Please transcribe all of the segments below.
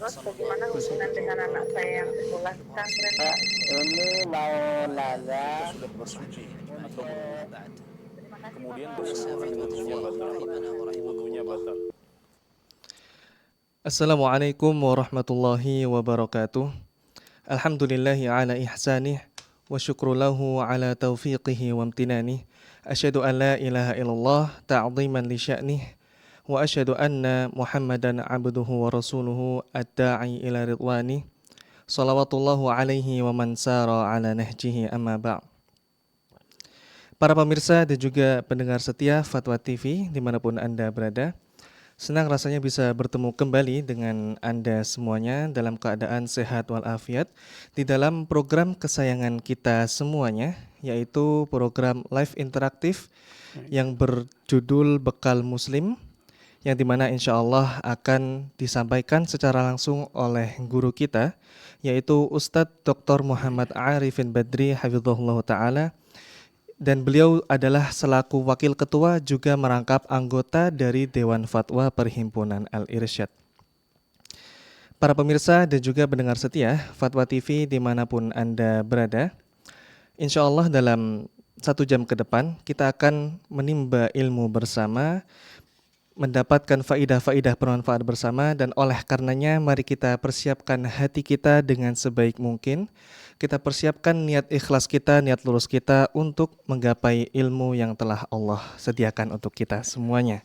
Terus bagaimana hubungan dengan anak saya yang sekolah di pesantren? Ini mau nanya sudah bersuci atau berwudu. Terima kasih Kemudian Bapak. wudunya batal. Assalamualaikum warahmatullahi wabarakatuh. Alhamdulillahi ala ihsanih wa syukru lahu ala taufiqihi wa amtinanih. Asyhadu an la ilaha illallah ta'ziman li sya'nih wa asyhadu anna Muhammadan abduhu wa rasuluhu ad-da'i ila ridwanih. Salawatullahu alaihi wa man sara ala nahjihi amma ba'd. Para pemirsa dan juga pendengar setia Fatwa TV dimanapun Anda berada, senang rasanya bisa bertemu kembali dengan Anda semuanya dalam keadaan sehat walafiat di dalam program kesayangan kita semuanya, yaitu program live interaktif yang berjudul Bekal Muslim, yang dimana insya Allah akan disampaikan secara langsung oleh guru kita, yaitu Ustadz Dr. Muhammad Arifin Badri Hafizahullah Ta'ala. Dan beliau adalah selaku wakil ketua juga merangkap anggota dari Dewan Fatwa Perhimpunan Al-Irsyad. Para pemirsa dan juga pendengar setia Fatwa TV dimanapun Anda berada, insya Allah dalam 1 jam ke depan kita akan menimba ilmu bersama, mendapatkan faidah-faidah bermanfaat bersama, dan oleh karenanya mari kita persiapkan hati kita dengan sebaik mungkin. Kita persiapkan niat ikhlas kita, niat lurus kita untuk menggapai ilmu yang telah Allah sediakan untuk kita semuanya.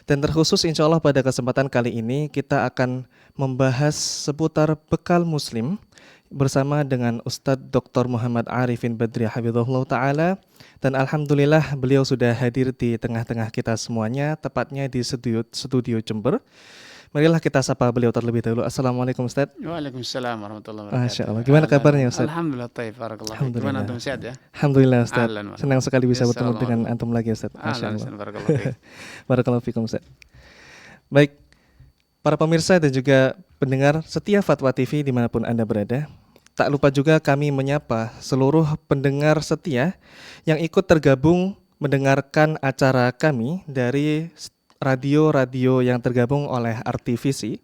Dan terkhusus insya Allah pada kesempatan kali ini kita akan membahas seputar bekal muslim bersama dengan Ustadz Dr. Muhammad Arifin Badri Hafizahullah Ta'ala. Dan Alhamdulillah beliau sudah hadir di tengah-tengah kita semuanya, tepatnya di studio Jember. Marilah kita sapa beliau terlebih dahulu. Assalamualaikum Ustaz. Waalaikumsalam warahmatullahi wabarakatuh. Masya Allah. Gimana kabarnya Ustaz? Alhamdulillah, taib, barakallah. Gimana antum, sehat ya? Alhamdulillah Ustaz. Ahlan, Senang sekali bisa bertemu dengan Assalamualaikum. antum lagi Ustaz. Masya Allah. Barakallah. Barakallahu fikum Ustaz. Baik, para pemirsa dan juga pendengar setia Fatwa TV dimanapun Anda berada, tak lupa juga kami menyapa seluruh pendengar setia yang ikut tergabung mendengarkan acara kami dari radio-radio yang tergabung oleh RTVC.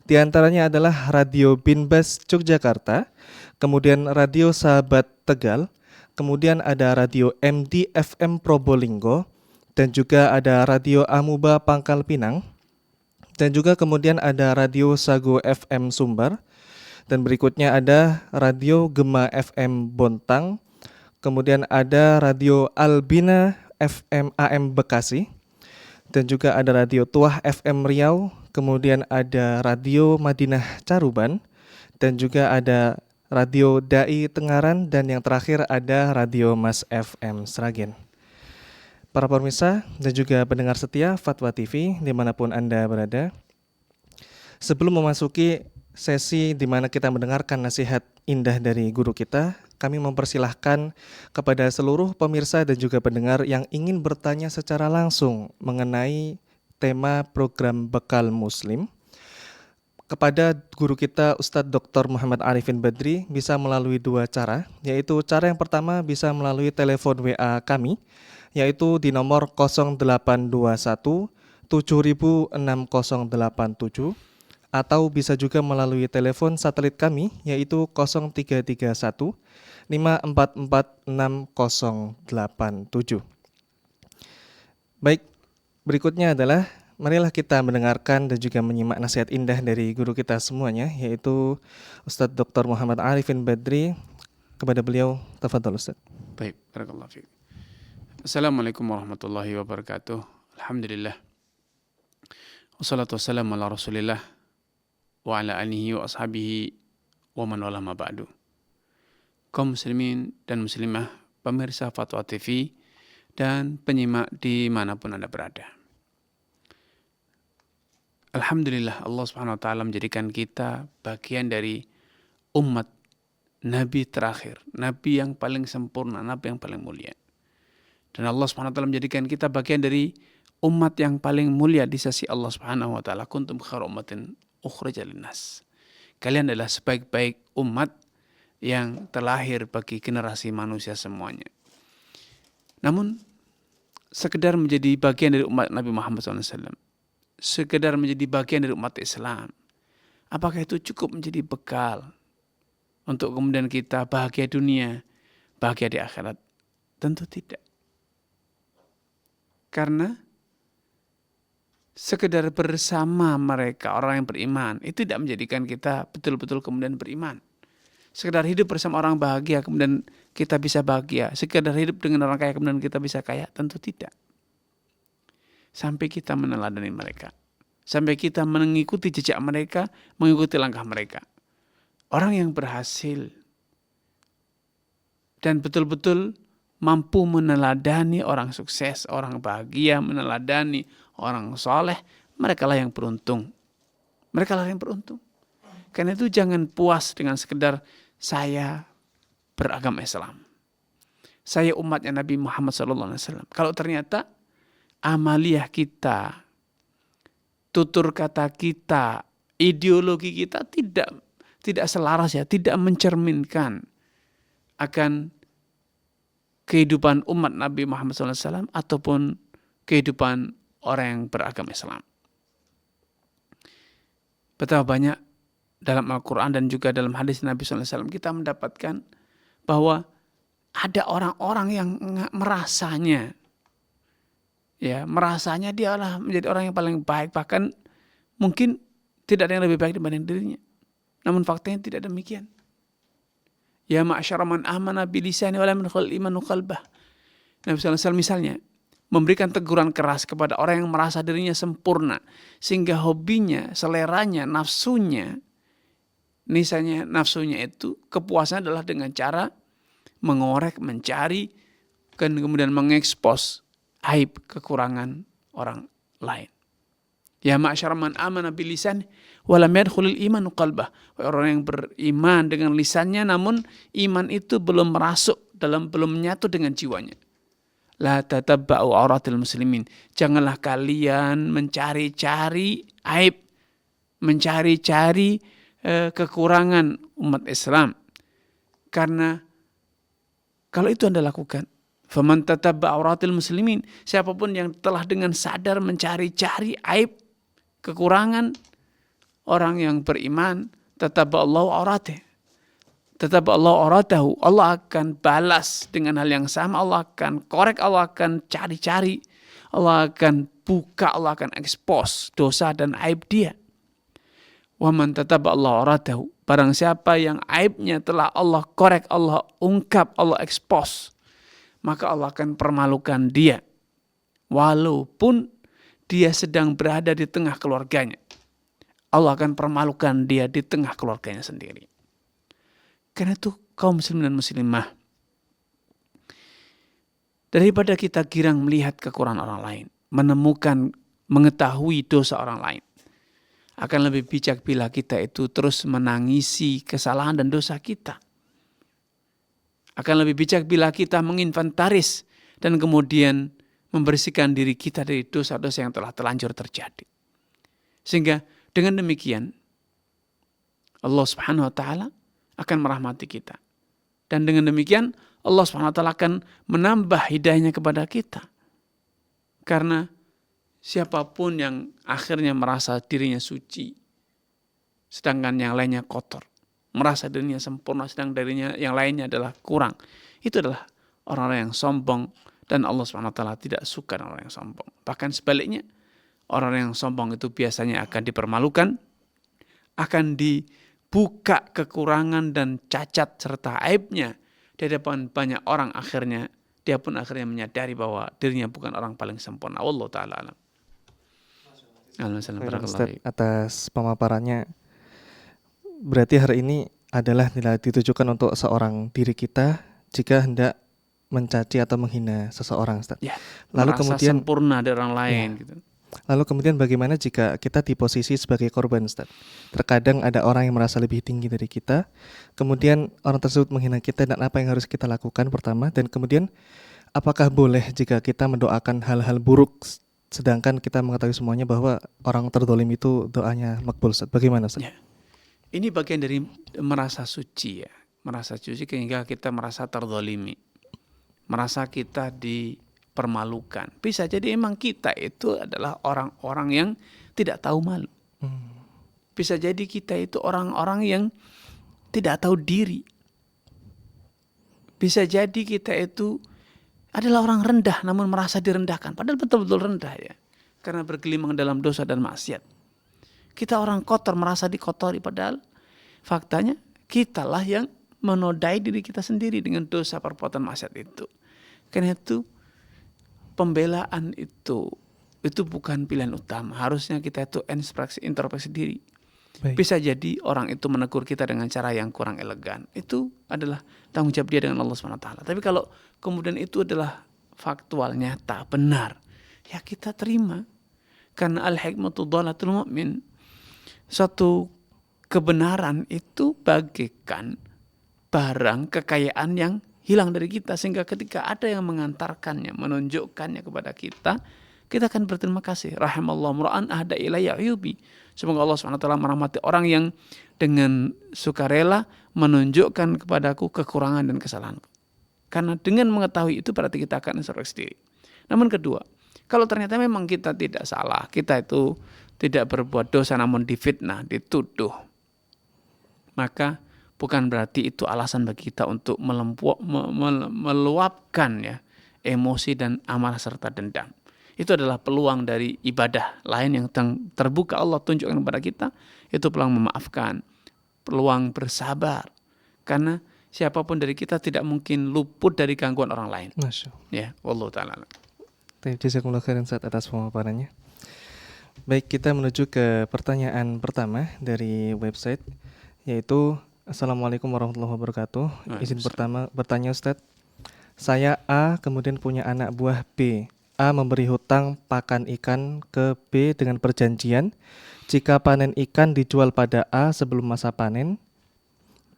Di antaranya adalah Radio Binbas Yogyakarta, kemudian Radio Sahabat Tegal, kemudian ada Radio MD FM Probolinggo, dan juga ada Radio Amuba Pangkal Pinang, dan juga kemudian ada Radio Sago FM Sumbar, dan berikutnya ada Radio Gema FM Bontang, kemudian ada Radio Albina FM AM Bekasi, dan juga ada Radio Tuah FM Riau, kemudian ada Radio Madinah Caruban, dan juga ada Radio Dai Tengaran, dan yang terakhir ada Radio Mas FM Sragen. Para pemirsa dan juga pendengar setia Fatwa TV dimanapun Anda berada, sebelum memasuki sesi di mana kita mendengarkan nasihat indah dari guru kita, kami mempersilahkan kepada seluruh pemirsa dan juga pendengar yang ingin bertanya secara langsung mengenai tema program Bekal Muslim kepada guru kita Ustadz Dr. Muhammad Arifin Badri bisa melalui 2 cara, yaitu cara yang pertama bisa melalui telepon WA kami, yaitu di nomor 0821 706087, atau bisa juga melalui telepon satelit kami, yaitu 0331 5446087. Baik, berikutnya adalah marilah kita mendengarkan dan juga menyimak nasihat indah dari guru kita semuanya, yaitu Ustadz Dr. Muhammad Arifin Badri. Kepada beliau, tafadhol Ustadz. Baik, barakallah fiik. Assalamualaikum warahmatullahi wabarakatuh. Alhamdulillah. Wassalatu wassalamu ala Rasulillah wa ala alihi wa ashabihi wa man wala ma ba'du. Kaum muslimin dan muslimah, pemirsa Fatwa TV dan penyimak dimanapun Anda berada. Alhamdulillah, Allah Subhanahu wa Ta'ala menjadikan kita bagian dari umat Nabi terakhir, Nabi yang paling sempurna, Nabi yang paling mulia. Dan Allah Subhanahu wa Ta'ala menjadikan kita bagian dari umat yang paling mulia di sisi Allah Subhanahu wa Ta'ala. Kuntum khairu ummatin ukhrijat linnas. Kalian adalah sebaik-baik umat yang terlahir bagi generasi manusia semuanya. Namun, sekedar menjadi bagian dari umat Nabi Muhammad SAW, sekedar menjadi bagian dari umat Islam, Apakah itu cukup menjadi bekal untuk kemudian kita bahagia dunia, bahagia di akhirat? Tentu tidak. Karena sekedar bersama mereka, orang yang beriman, itu tidak menjadikan kita betul-betul kemudian beriman. Sekedar hidup bersama orang bahagia, kemudian kita bisa bahagia. Sekedar hidup dengan orang kaya, kemudian kita bisa kaya. Tentu tidak. Sampai kita meneladani mereka. Sampai kita mengikuti jejak mereka, mengikuti langkah mereka. Orang yang berhasil dan betul-betul mampu meneladani orang sukses, orang bahagia, meneladani orang soleh, mereka lah yang beruntung. Mereka lah yang beruntung. Karena itu jangan puas dengan sekedar saya beragama Islam. Saya umatnya Nabi Muhammad SAW. Kalau ternyata amaliyah kita, tutur kata kita, ideologi kita tidak selaras ya, tidak mencerminkan akan kehidupan umat Nabi Muhammad SAW ataupun kehidupan orang yang beragama Islam. Betapa banyak dalam Al-Quran dan juga dalam hadis Nabi SAW kita mendapatkan bahwa ada orang-orang yang merasanya dia adalah menjadi orang yang paling baik, bahkan mungkin tidak ada yang lebih baik dibanding dirinya. Namun faktanya tidak demikian. Ya ma'asyara man amana bilisani wa lam yadkhul imanu qalbah. Nabi SAW misalnya memberikan teguran keras kepada orang yang merasa dirinya sempurna, sehingga hobinya, seleranya, nafsunya itu kepuasan adalah dengan cara mengorek, mencari, dan kemudian mengekspos aib, kekurangan orang lain. Ya ma'asyara man amana bilisan wa lam yadkhulil imanu qalbah. Orang yang beriman dengan lisannya namun iman itu belum menyatu dengan jiwanya. La tatabba'u auratil muslimin. Janganlah kalian mencari-cari aib, mencari-cari kekurangan umat Islam. Karena kalau itu Anda lakukan, faman tatabba'a auratil muslimin, siapapun yang telah dengan sadar mencari-cari aib, kekurangan orang yang beriman, tataba'allahu auratih. Tataba'allahu auratahu. Allah akan balas dengan hal yang sama. Allah akan korek, Allah akan cari-cari, Allah akan buka, Allah akan ekspos dosa dan aib dia. Wa man tataba'allahu auratahu. Barang siapa yang aibnya telah Allah korek, Allah ungkap, Allah ekspos, maka Allah akan permalukan dia. Walaupun dia sedang berada di tengah keluarganya, Allah akan permalukan dia di tengah keluarganya sendiri. Karena itu kaum muslimin dan muslimah, daripada kita girang melihat kekurangan orang lain, mengetahui dosa orang lain, akan lebih bijak bila kita itu terus menangisi kesalahan dan dosa kita. Akan lebih bijak bila kita menginventaris dan kemudian membersihkan diri kita dari dosa-dosa yang telah terlanjur terjadi. Sehingga dengan demikian Allah Subhanahu wa taala akan merahmati kita. Dan dengan demikian Allah Subhanahu wa taala akan menambah hidayahnya kepada kita. Karena siapapun yang akhirnya merasa dirinya suci, sedangkan yang lainnya kotor, merasa dirinya sempurna, sedang dirinya yang lainnya adalah kurang, itu adalah orang-orang yang sombong, dan Allah SWT tidak suka dengan orang yang sombong. Bahkan sebaliknya, orang yang sombong itu biasanya akan dipermalukan, akan dibuka kekurangan dan cacat serta aibnya di hadapan banyak orang. Akhirnya dia pun akhirnya menyadari bahwa dirinya bukan orang paling sempurna. Wallahu ta'ala alam. Ustaz, atas pemaparannya. Berarti hari ini adalah ditujukan untuk seorang diri kita jika hendak mencaci atau menghina seseorang, Ustaz. Ya, lalu merasa kemudian sempurna dari orang lain gitu. Lalu kemudian bagaimana jika kita di posisi sebagai korban, Ustaz? Terkadang ada orang yang merasa lebih tinggi dari kita, kemudian orang tersebut menghina kita, dan apa yang harus kita lakukan pertama, dan kemudian apakah boleh jika kita mendoakan hal-hal buruk sedangkan kita mengetahui semuanya bahwa orang terdolim itu doanya makbul, Ustaz? Bagaimana, Ustaz? Ya. Ini bagian dari merasa suci ya. Merasa suci sehingga kita merasa terdolimi. Merasa kita dipermalukan. Bisa jadi emang kita itu adalah orang-orang yang tidak tahu malu. Bisa jadi kita itu orang-orang yang tidak tahu diri. Bisa jadi kita itu adalah orang rendah namun merasa direndahkan. Padahal betul-betul rendah ya. Karena bergelimang dalam dosa dan maksiat. Kita orang kotor merasa dikotori. Padahal faktanya kitalah yang menodai diri kita sendiri dengan dosa perbuatan maksiat itu. Karena itu pembelaan itu bukan pilihan utama. Harusnya kita itu introspeksi diri. Baik. Bisa jadi orang itu menegur kita dengan cara yang kurang elegan. Itu adalah tanggung jawab dia dengan Allah SWT. Tapi kalau kemudian itu adalah faktual, nyata, benar, ya kita terima. Karena al-hikmatu dhalatul mu'min. Suatu kebenaran itu bagaikan barang kekayaan yang hilang dari kita. Sehingga ketika ada yang mengantarkannya, menunjukkannya kepada kita, kita akan berterima kasih. Rahimallahu mura'an ahda ilayya uyubi. Semoga Allah SWT merahmati orang yang dengan sukarela menunjukkan kepadaku kekurangan dan kesalahanku. Karena dengan mengetahui itu berarti kita akan introspeksi diri. Namun kedua, kalau ternyata memang kita tidak salah, kita itu tidak berbuat dosa namun difitnah, dituduh, maka bukan berarti itu alasan bagi kita untuk meluapkan ya emosi dan amarah serta dendam. Itu adalah peluang dari ibadah lain yang terbuka Allah tunjukkan kepada kita. Itu peluang memaafkan, peluang bersabar. Karena siapapun dari kita tidak mungkin luput dari gangguan orang lain. Masya Allah. Ya, wallahu ta'ala. Jazakumullah khairan Ustaz atas pemaparannya. Baik, kita menuju ke pertanyaan pertama dari website, yaitu Assalamualaikum warahmatullahi wabarakatuh. Izin pertama bertanya Ustaz. Saya A kemudian punya anak buah B. A memberi hutang pakan ikan ke B dengan perjanjian jika panen ikan dijual pada A sebelum masa panen,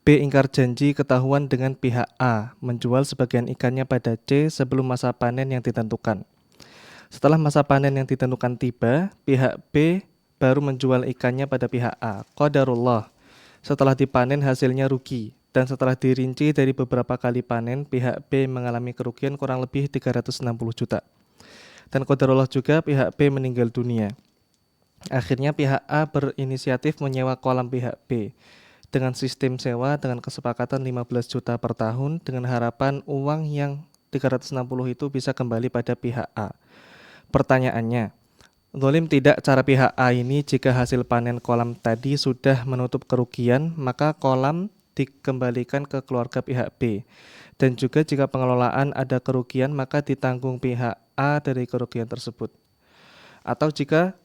B ingkar janji ketahuan dengan pihak A menjual sebagian ikannya pada C sebelum masa panen yang ditentukan. Setelah masa panen yang ditentukan tiba, pihak B baru menjual ikannya pada pihak A. Qadarullah, setelah dipanen hasilnya rugi, dan setelah dirinci dari beberapa kali panen, pihak B mengalami kerugian kurang lebih 360 juta. Dan qadarullah juga pihak B meninggal dunia. Akhirnya pihak A berinisiatif menyewa kolam pihak B dengan sistem sewa dengan kesepakatan 15 juta per tahun dengan harapan uang yang 360 itu bisa kembali pada pihak A. Pertanyaannya, zalim tidak cara pihak A ini jika hasil panen kolam tadi sudah menutup kerugian, maka kolam dikembalikan ke keluarga pihak B. Dan juga jika pengelolaan ada kerugian, maka ditanggung pihak A dari kerugian tersebut. Atau jika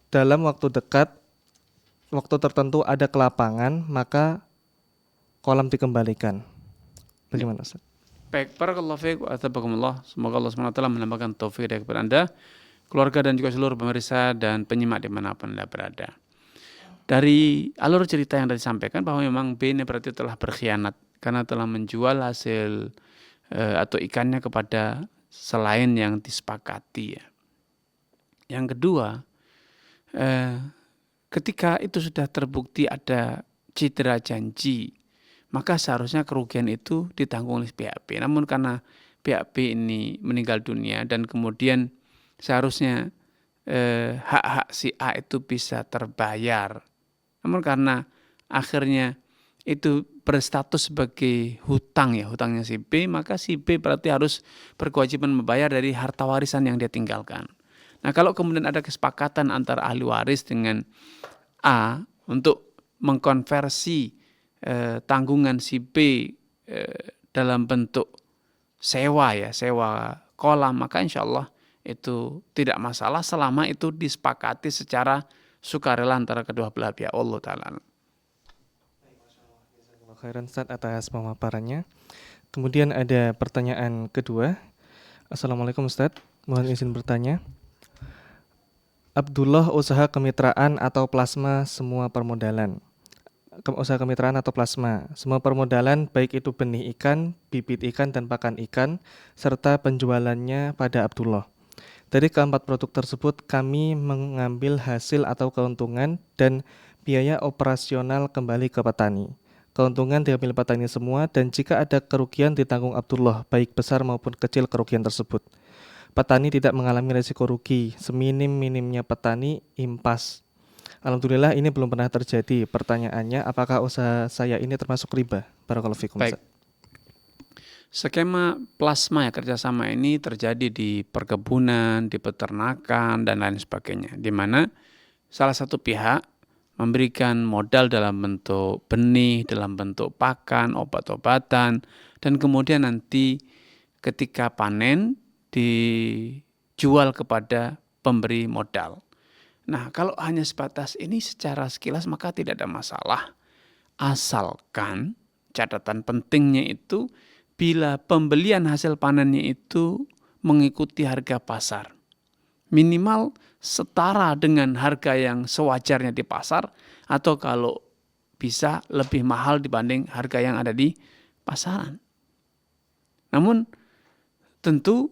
dalam waktu dekat, waktu tertentu ada kelapangan, maka kolam dikembalikan. Bagaimana Ustaz? Baik, barakallahu fiik wa atabakumullah. Semoga Allah SWT menambahkan taufik dari kepada Anda, keluarga dan juga seluruh pemirsa dan penyimak dimanapun Anda berada. Dari alur cerita yang tadi disampaikan bahwa memang B ini berarti telah berkhianat karena telah menjual hasil atau ikannya kepada selain yang disepakati. Ya. Yang kedua, ketika itu sudah terbukti ada cedera janji, maka seharusnya kerugian itu ditanggung oleh pihak B. Namun karena pihak B ini meninggal dunia dan kemudian seharusnya hak-hak si A itu bisa terbayar. Namun karena akhirnya itu berstatus sebagai hutang ya, hutangnya si B, maka si B berarti harus berkewajiban membayar dari harta warisan yang dia tinggalkan. Nah, kalau kemudian ada kesepakatan antara ahli waris dengan A untuk mengkonversi tanggungan si B dalam bentuk sewa ya, sewa kolam, maka insya Allah itu tidak masalah selama itu disepakati secara sukarela antara kedua belah pihak. Allah Ta'ala. Khairan Ustaz atas pemaparannya. Kemudian ada pertanyaan kedua. Assalamualaikum Ustaz, mohon izin bertanya. Abdullah usaha kemitraan atau plasma semua permodalan. Usaha kemitraan atau plasma, semua permodalan baik itu benih ikan, bibit ikan dan pakan ikan serta penjualannya pada Abdullah. Dari keempat produk tersebut kami mengambil hasil atau keuntungan dan biaya operasional kembali ke petani. Keuntungan diambil petani semua dan jika ada kerugian ditanggung Abdullah, baik besar maupun kecil kerugian tersebut. Petani tidak mengalami risiko rugi, seminim-minimnya petani impas. Alhamdulillah ini belum pernah terjadi. Pertanyaannya, apakah usaha saya ini termasuk riba? Barakallahu fikum. Baik. Ustaz. Skema plasma ya, kerjasama ini terjadi di perkebunan, di peternakan, dan lain sebagainya. Di mana salah satu pihak memberikan modal dalam bentuk benih, dalam bentuk pakan, obat-obatan, dan kemudian nanti ketika panen dijual kepada pemberi modal. Nah, kalau hanya sebatas ini secara sekilas maka tidak ada masalah. Asalkan catatan pentingnya itu bila pembelian hasil panennya itu mengikuti harga pasar. Minimal setara dengan harga yang sewajarnya di pasar, atau kalau bisa lebih mahal dibanding harga yang ada di pasaran. Namun tentu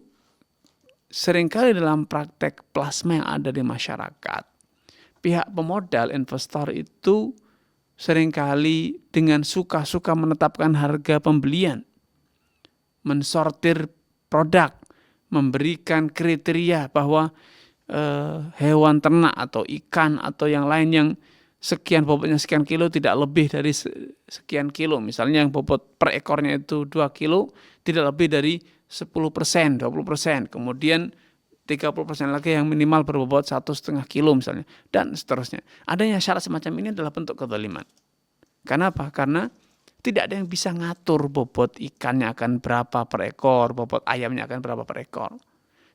seringkali dalam praktek plasma yang ada di masyarakat, pihak pemodal investor itu seringkali dengan suka-suka menetapkan harga pembelian, mensortir produk, memberikan kriteria bahwa hewan ternak atau ikan atau yang lain yang sekian bobotnya sekian kilo tidak lebih dari sekian kilo. Misalnya yang bobot per ekornya itu 2 kilo tidak lebih dari 10%, 20%. Kemudian 30% lagi yang minimal berbobot 1,5 kilo misalnya. Dan seterusnya. Adanya syarat semacam ini adalah bentuk kezaliman. Kenapa? Karena tidak ada yang bisa ngatur bobot ikannya akan berapa per ekor, bobot ayamnya akan berapa per ekor.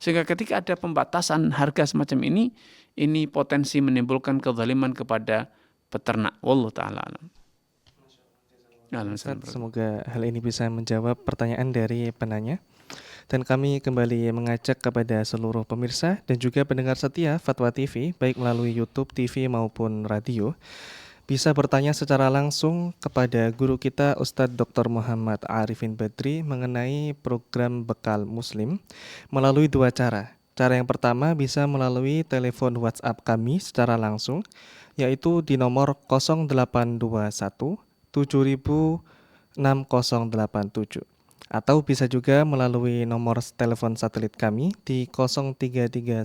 Sehingga ketika ada pembatasan harga semacam ini potensi menimbulkan kezaliman kepada peternak. Wallahu ta'ala alam. Ustaz, semoga hal ini bisa menjawab pertanyaan dari penanya. Dan kami kembali mengajak kepada seluruh pemirsa dan juga pendengar setia Fatwa TV, baik melalui YouTube, TV maupun radio, bisa bertanya secara langsung kepada guru kita Ustadz Dr. Muhammad Arifin Badri mengenai program Bekal Muslim melalui 2 cara. Cara yang pertama bisa melalui telepon WhatsApp kami secara langsung, yaitu di nomor 0821 7000 6087. Atau bisa juga melalui nomor telepon satelit kami di 0331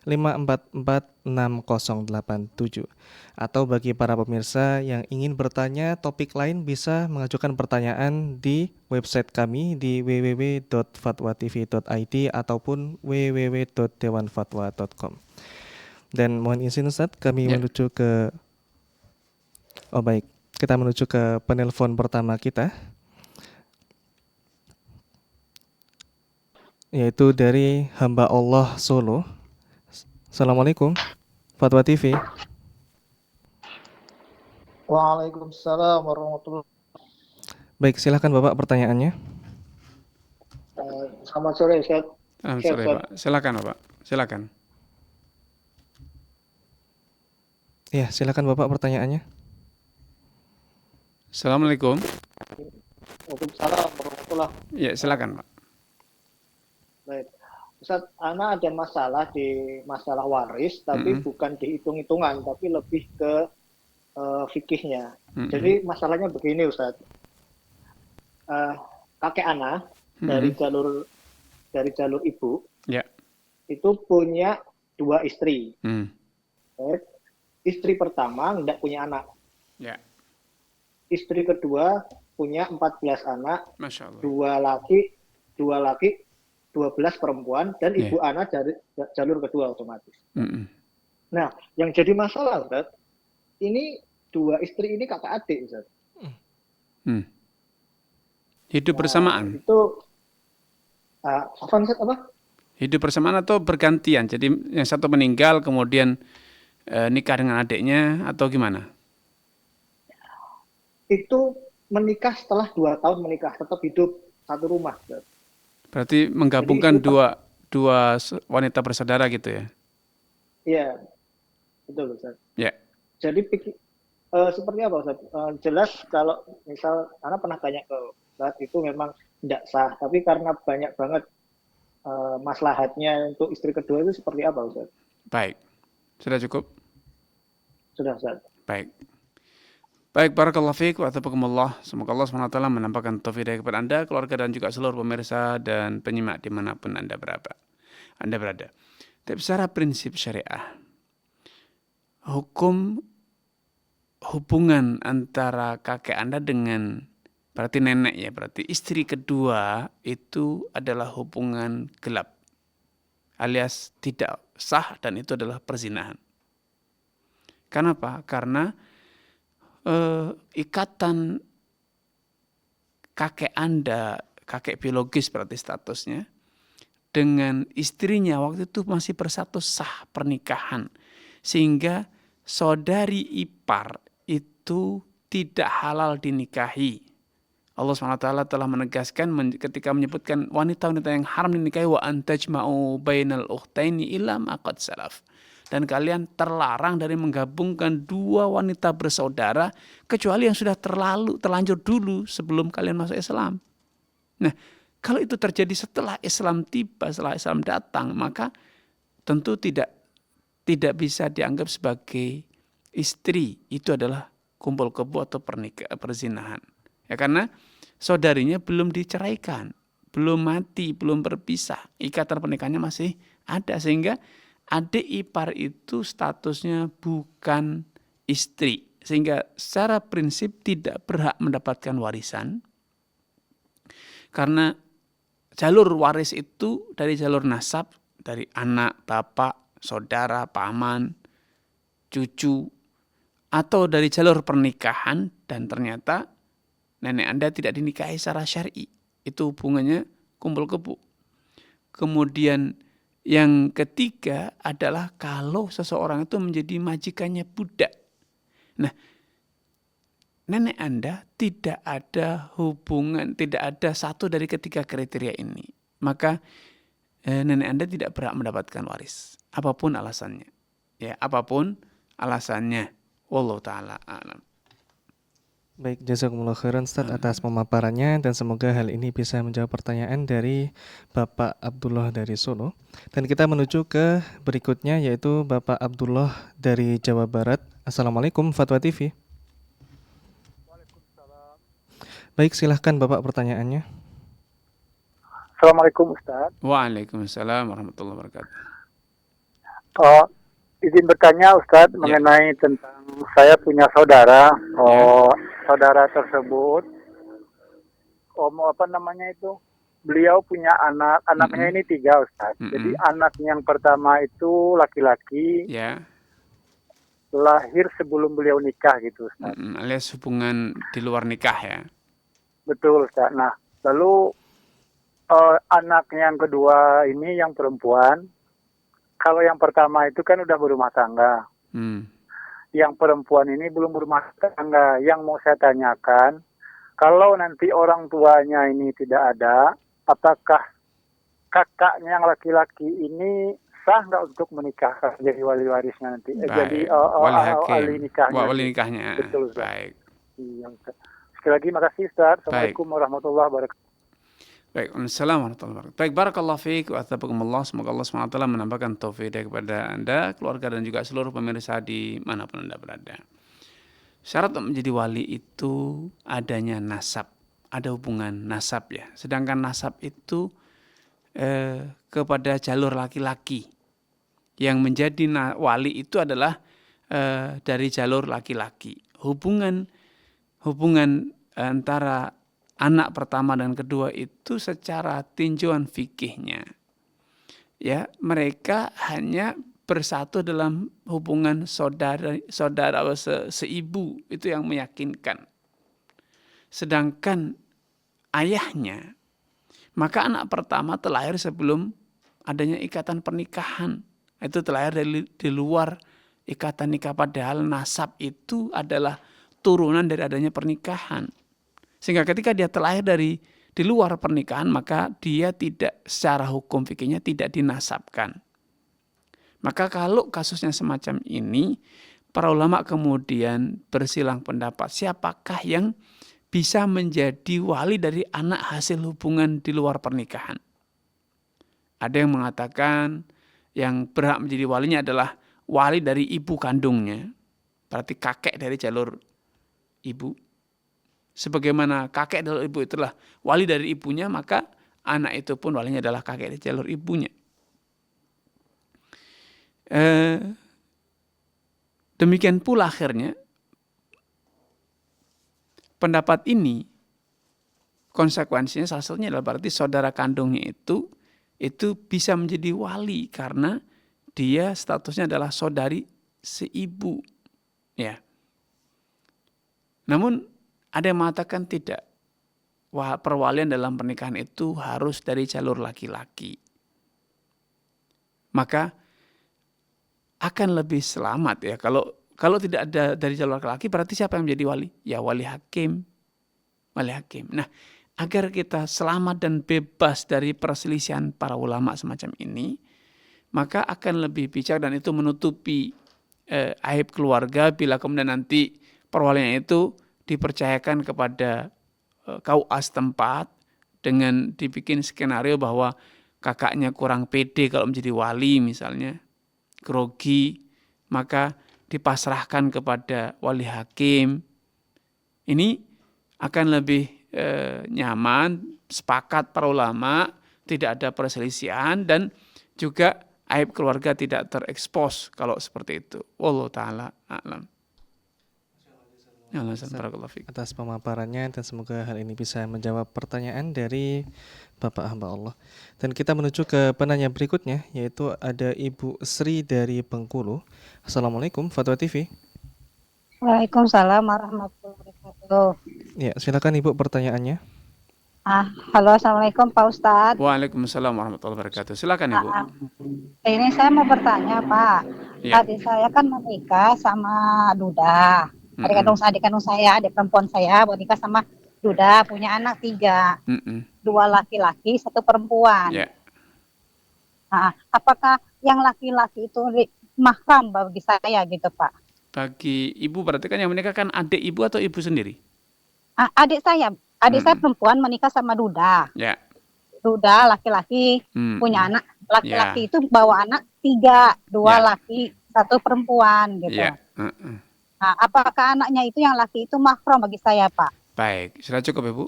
544 6087. Atau bagi para pemirsa yang ingin bertanya topik lain bisa mengajukan pertanyaan di website kami di www.fatwatv.id ataupun www.dewanfatwa.com. Dan mohon izin Ustaz, kami menuju ke kita menuju ke penelpon pertama kita, yaitu dari hamba Allah Solo. Assalamualaikum, Fatwa TV. Waalaikumsalam warahmatullahi wabarakatuh. Baik, silahkan Bapak pertanyaannya. Selamat sore, Ustaz. Selamat sore, Pak. Silakan, Bapak. Silakan. Ya, silakan Bapak pertanyaannya. Assalamualaikum. Waalaikumsalam warahmatullahi wabarakatuh. Ya, silakan, Pak. Baik. Ustaz, Ana ada masalah waris, tapi bukan dihitung-hitungan, tapi lebih ke fikihnya. Jadi masalahnya begini, Ustaz. Kakek Ana dari jalur ibu, itu punya 2 istri. Baik. Istri pertama tidak punya anak. Istri kedua punya 14 anak, Masya Allah. 2 laki, 12 perempuan, dan ibu anak dari jalur kedua otomatis. Nah, yang jadi masalah, Ustaz, ini 2 istri ini kakak adik, Ustaz. Hidup bersamaan? Itu, apa? Hidup bersamaan atau bergantian? Jadi yang satu meninggal, kemudian nikah dengan adiknya, atau gimana? Itu menikah setelah 2 tahun menikah, tetap hidup satu rumah, Ustaz. Berarti menggabungkan dua wanita bersaudara gitu ya? Iya, betul Ustaz. Ya. Jadi seperti apa Ustaz? Jelas kalau misal Ana pernah tanya ke Ustaz, itu memang tidak sah. Tapi karena banyak banget maslahatnya untuk istri kedua itu seperti apa Ustaz? Baik. Sudah cukup? Sudah Ustaz. Baik. Baik, barakallahu fiik wa tabakumullah. Semoga Allah SWT menampakkan taufik kepada Anda, keluarga dan juga seluruh pemirsa dan penyimak dimanapun Anda berada. Tapi secara prinsip syariah, hukum hubungan antara kakek Anda dengan berarti nenek ya, berarti istri kedua itu adalah hubungan gelap alias tidak sah dan itu adalah perzinahan. Kenapa? Karena ikatan kakek Anda, kakek biologis berarti statusnya, dengan istrinya waktu itu masih berstatus sah pernikahan. Sehingga saudari ipar itu tidak halal dinikahi. Allah SWT telah menegaskan ketika menyebutkan wanita-wanita yang haram dinikahi, wa antajma'u bainal ukhtaini illa ma qad salaf. Dan kalian terlarang dari menggabungkan dua wanita bersaudara kecuali yang sudah terlanjur dulu sebelum kalian masuk Islam. Nah, kalau itu terjadi setelah Islam tiba, setelah Islam datang, maka tentu tidak bisa dianggap sebagai istri. Itu adalah kumpul kebo atau perzinahan. Ya, karena saudarinya belum diceraikan, belum mati, belum berpisah. Ikatan pernikahannya masih ada, sehingga adik ipar itu statusnya bukan istri. Sehingga secara prinsip tidak berhak mendapatkan warisan. Karena jalur waris itu dari jalur nasab, dari anak, bapak, saudara, paman, cucu, atau dari jalur pernikahan dan ternyata nenek Anda tidak dinikahi secara syar'i. Itu hubungannya kumpul kebo. Kemudian yang ketiga adalah kalau seseorang itu menjadi majikannya budak. Nah, nenek Anda tidak ada hubungan, tidak ada satu dari ketiga kriteria ini. Maka nenek Anda tidak berhak mendapatkan waris. Apapun alasannya. Ya, apapun alasannya. Wallahu ta'ala a'lam. Baik, jazakumullah khairan Ustaz atas pemaparannya dan semoga hal ini bisa menjawab pertanyaan dari Bapak Abdullah dari Solo. Dan kita menuju ke berikutnya yaitu Bapak Abdullah dari Jawa Barat. Assalamualaikum Fatwa TV. Baik, silahkan Bapak pertanyaannya. Assalamualaikum Ustaz. Waalaikumsalam warahmatullahi wabarakatuh. Izin bertanya Ustaz mengenai tentang saya punya saudara. Saudara tersebut, beliau punya anaknya ini 3 Ustaz. Jadi anak yang pertama itu laki-laki, lahir sebelum beliau nikah gitu Ustaz. Alias hubungan di luar nikah ya. Betul Ustaz. Nah, lalu anak yang kedua ini yang perempuan, kalau yang pertama itu kan udah berumah tangga. Yang perempuan ini belum berumah tangga. Yang mau saya tanyakan, kalau nanti orang tuanya ini tidak ada, apakah kakaknya yang laki-laki ini sah nggak untuk menikah jadi wali warisnya nanti? Jadi wali nikahnya. Wali nikahnya. Betul Ustaz. Baik. Iya, Ustaz. Sekali lagi makasih Ustaz. Assalamualaikum warahmatullahi wabarakatuh. Baik, Assalamualaikum warahmatullahi wabarakatuh. Baik, barakallahu fiik wa athabakumullah. Semoga Allah SWT menambahkan taufik kepada Anda, keluarga dan juga seluruh pemirsa di manapun Anda berada. Syarat untuk menjadi wali itu adanya nasab, ada hubungan nasab ya. Sedangkan nasab itu kepada jalur laki-laki. Yang menjadi wali itu adalah dari jalur laki-laki. Hubungan antara anak pertama dan kedua itu secara tinjauan fikihnya, ya mereka hanya bersatu dalam hubungan saudara seibu, itu yang meyakinkan. Sedangkan ayahnya, maka anak pertama terlahir sebelum adanya ikatan pernikahan, itu terlahir di luar ikatan nikah, padahal nasab itu adalah turunan dari adanya pernikahan. Sehingga ketika dia terlahir di luar pernikahan, maka dia tidak secara hukum fikihnya tidak dinasabkan. Maka kalau kasusnya semacam ini, para ulama kemudian bersilang pendapat, siapakah yang bisa menjadi wali dari anak hasil hubungan di luar pernikahan? Ada yang mengatakan yang berhak menjadi walinya adalah wali dari ibu kandungnya, berarti kakek dari jalur ibu. Sebagaimana kakek dari ibu itulah wali dari ibunya, maka anak itu pun walinya adalah kakek dari jalur ibunya. Demikian pula akhirnya pendapat ini konsekuensinya salah satunya adalah berarti saudara kandungnya itu bisa menjadi wali karena dia statusnya adalah saudari seibu, ya. Namun ada yang mengatakan tidak. Perwalian dalam pernikahan itu harus dari jalur laki-laki. Maka akan lebih selamat ya kalau tidak ada dari jalur laki-laki, berarti siapa yang menjadi wali? Ya wali hakim. Wali hakim. Nah, agar kita selamat dan bebas dari perselisihan para ulama semacam ini, maka akan lebih bijak dan itu menutupi aib keluarga bila kemudian nanti perwalian itu dipercayakan kepada KUA setempat dengan dibikin skenario bahwa kakaknya kurang pede kalau menjadi wali misalnya, grogi, maka dipasrahkan kepada wali hakim. Ini akan lebih nyaman, sepakat para ulama, tidak ada perselisihan dan juga aib keluarga tidak terekspos kalau seperti itu. Wallahu taala a'lam. Atas pemaparannya dan semoga hal ini bisa menjawab pertanyaan dari Bapak hamba Allah. Dan kita menuju ke penanya berikutnya, yaitu ada Ibu Sri dari Bengkulu. Assalamualaikum Fatwa TV. Waalaikumsalam warahmatullahi wabarakatuh. Ya, silakan Ibu pertanyaannya. Halo, assalamualaikum Pak Ustadz. Waalaikumsalam warahmatullahi wabarakatuh. Silakan Ibu. Ini saya mau bertanya Pak. Ya. Adik saya kan menikah sama duda. Adik kandung saya, adik perempuan saya menikah sama duda, punya anak 3, 2 laki-laki, 1 perempuan. Ya. Apakah yang laki-laki itu mahram bagi saya gitu Pak? Bagi ibu berarti kan yang menikah kan adik ibu atau ibu sendiri? Adik saya perempuan menikah sama duda. Ya. Duda laki-laki, punya anak laki-laki itu bawa anak 3, 2 laki, 1 perempuan gitu. Ya. Apakah anaknya itu yang laki itu mahram bagi saya Pak? Baik, sudah cukup Ibu?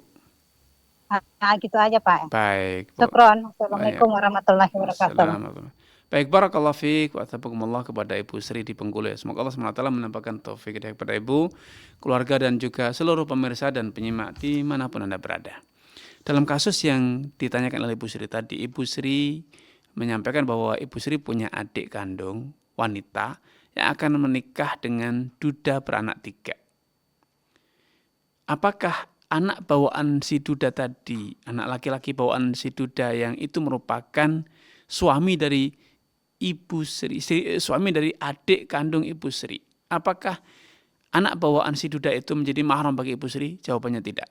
Gitu aja Pak. Baik. Syukron. Assalamualaikum warahmatullahi wabarakatuh. Baik, barakallahu fiik wa tabakumullah kepada Ibu Sri di Bengkulu ya. Semoga Allah SWT menampakkan taufik kepada Ibu, keluarga dan juga seluruh pemirsa dan penyimak dimanapun Anda berada. Dalam kasus yang ditanyakan oleh Ibu Sri tadi, Ibu Sri menyampaikan bahwa Ibu Sri punya adik kandung wanita yang akan menikah dengan duda beranak 3. Apakah anak bawaan si duda tadi, anak laki-laki bawaan si duda yang itu merupakan suami dari Ibu Sri, suami dari adik kandung Ibu Sri? Apakah anak bawaan si duda itu menjadi mahram bagi Ibu Sri? Jawabannya tidak.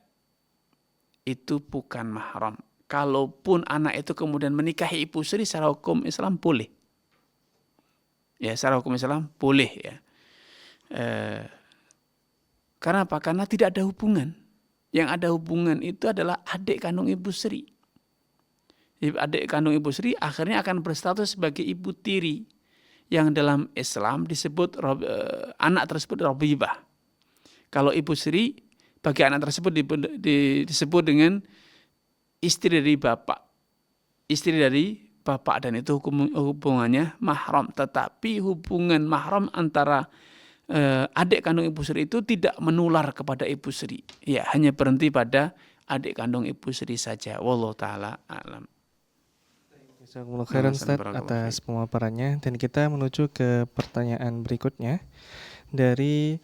Itu bukan mahram. Kalaupun anak itu kemudian menikahi Ibu Sri secara hukum Islam boleh. Ya, secara hukum Islam boleh ya. Karena apa? Karena tidak ada hubungan. Yang ada hubungan itu adalah adik kandung Ibu Sri. Adik kandung Ibu Sri akhirnya akan berstatus sebagai ibu tiri. Yang dalam Islam disebut anak tersebut Rabibah. Kalau Ibu Sri bagi anak tersebut disebut dengan istri dari bapak. Istri dari bapak dan itu hubungannya mahram. Tetapi hubungan mahram antara adik kandung Ibu Sri itu tidak menular kepada Ibu Sri. Ya, hanya berhenti pada adik kandung Ibu Sri saja. Wallahu taala a'lam. Jazakumullah khairan Ustaz atas pemaparannya dan kita menuju ke pertanyaan berikutnya dari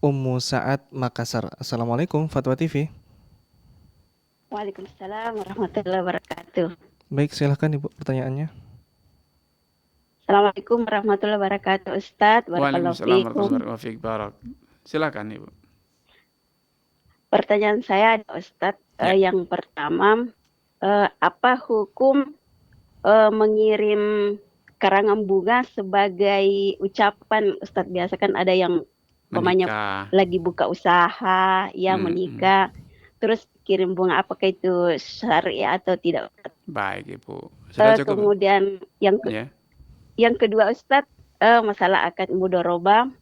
Ummu Sa'ad Makassar. Assalamualaikum Fatwa TV. Waalaikumsalam warahmatullahi wabarakatuh. Baik, silahkan Ibu pertanyaannya. Assalamualaikum warahmatullahi wabarakatuh Ustadz. Waalaikumsalam warahmatullahi wabarakatuh. Silakan Ibu. Pertanyaan saya ada Ustadz. Yang pertama, apa hukum mengirim karangan bunga sebagai ucapan Ustadz? Biasa kan ada yang umpamanya lagi buka usaha, menikah, terus kirim bunga, apakah itu syar'i atau tidak? Baik Ibu. Sudah cukup. Kemudian yang kedua Ustadz, masalah akad mudharabah.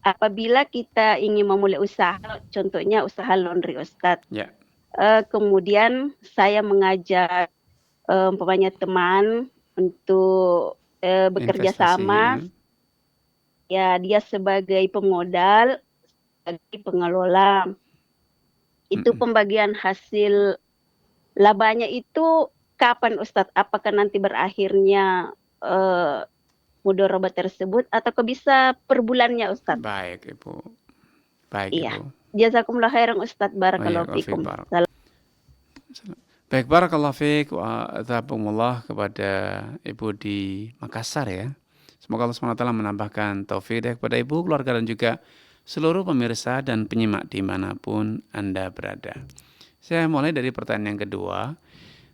Apabila kita ingin memulai usaha, contohnya usaha laundry Ustadz. Ya. Kemudian saya mengajak umpamanya teman untuk bekerja sama ya dia sebagai pemodal, sebagai pengelola. Itu pembagian hasil labanya itu kapan Ustadz? Apakah nanti berakhirnya mudharabah tersebut atau bisa per bulannya Ustadz? Baik Ibu. Baik Iya. Ibu. Jazakumullah khairan Ustadz. Oh, Barakallahu iya, fikum. Baik, barakallahu fiik wa athakumullah kepada Ibu di Makassar ya. Semoga Allah SWT menambahkan taufik kepada Ibu, keluarga dan juga seluruh pemirsa dan penyimak dimanapun Anda berada. Saya mulai dari pertanyaan yang kedua.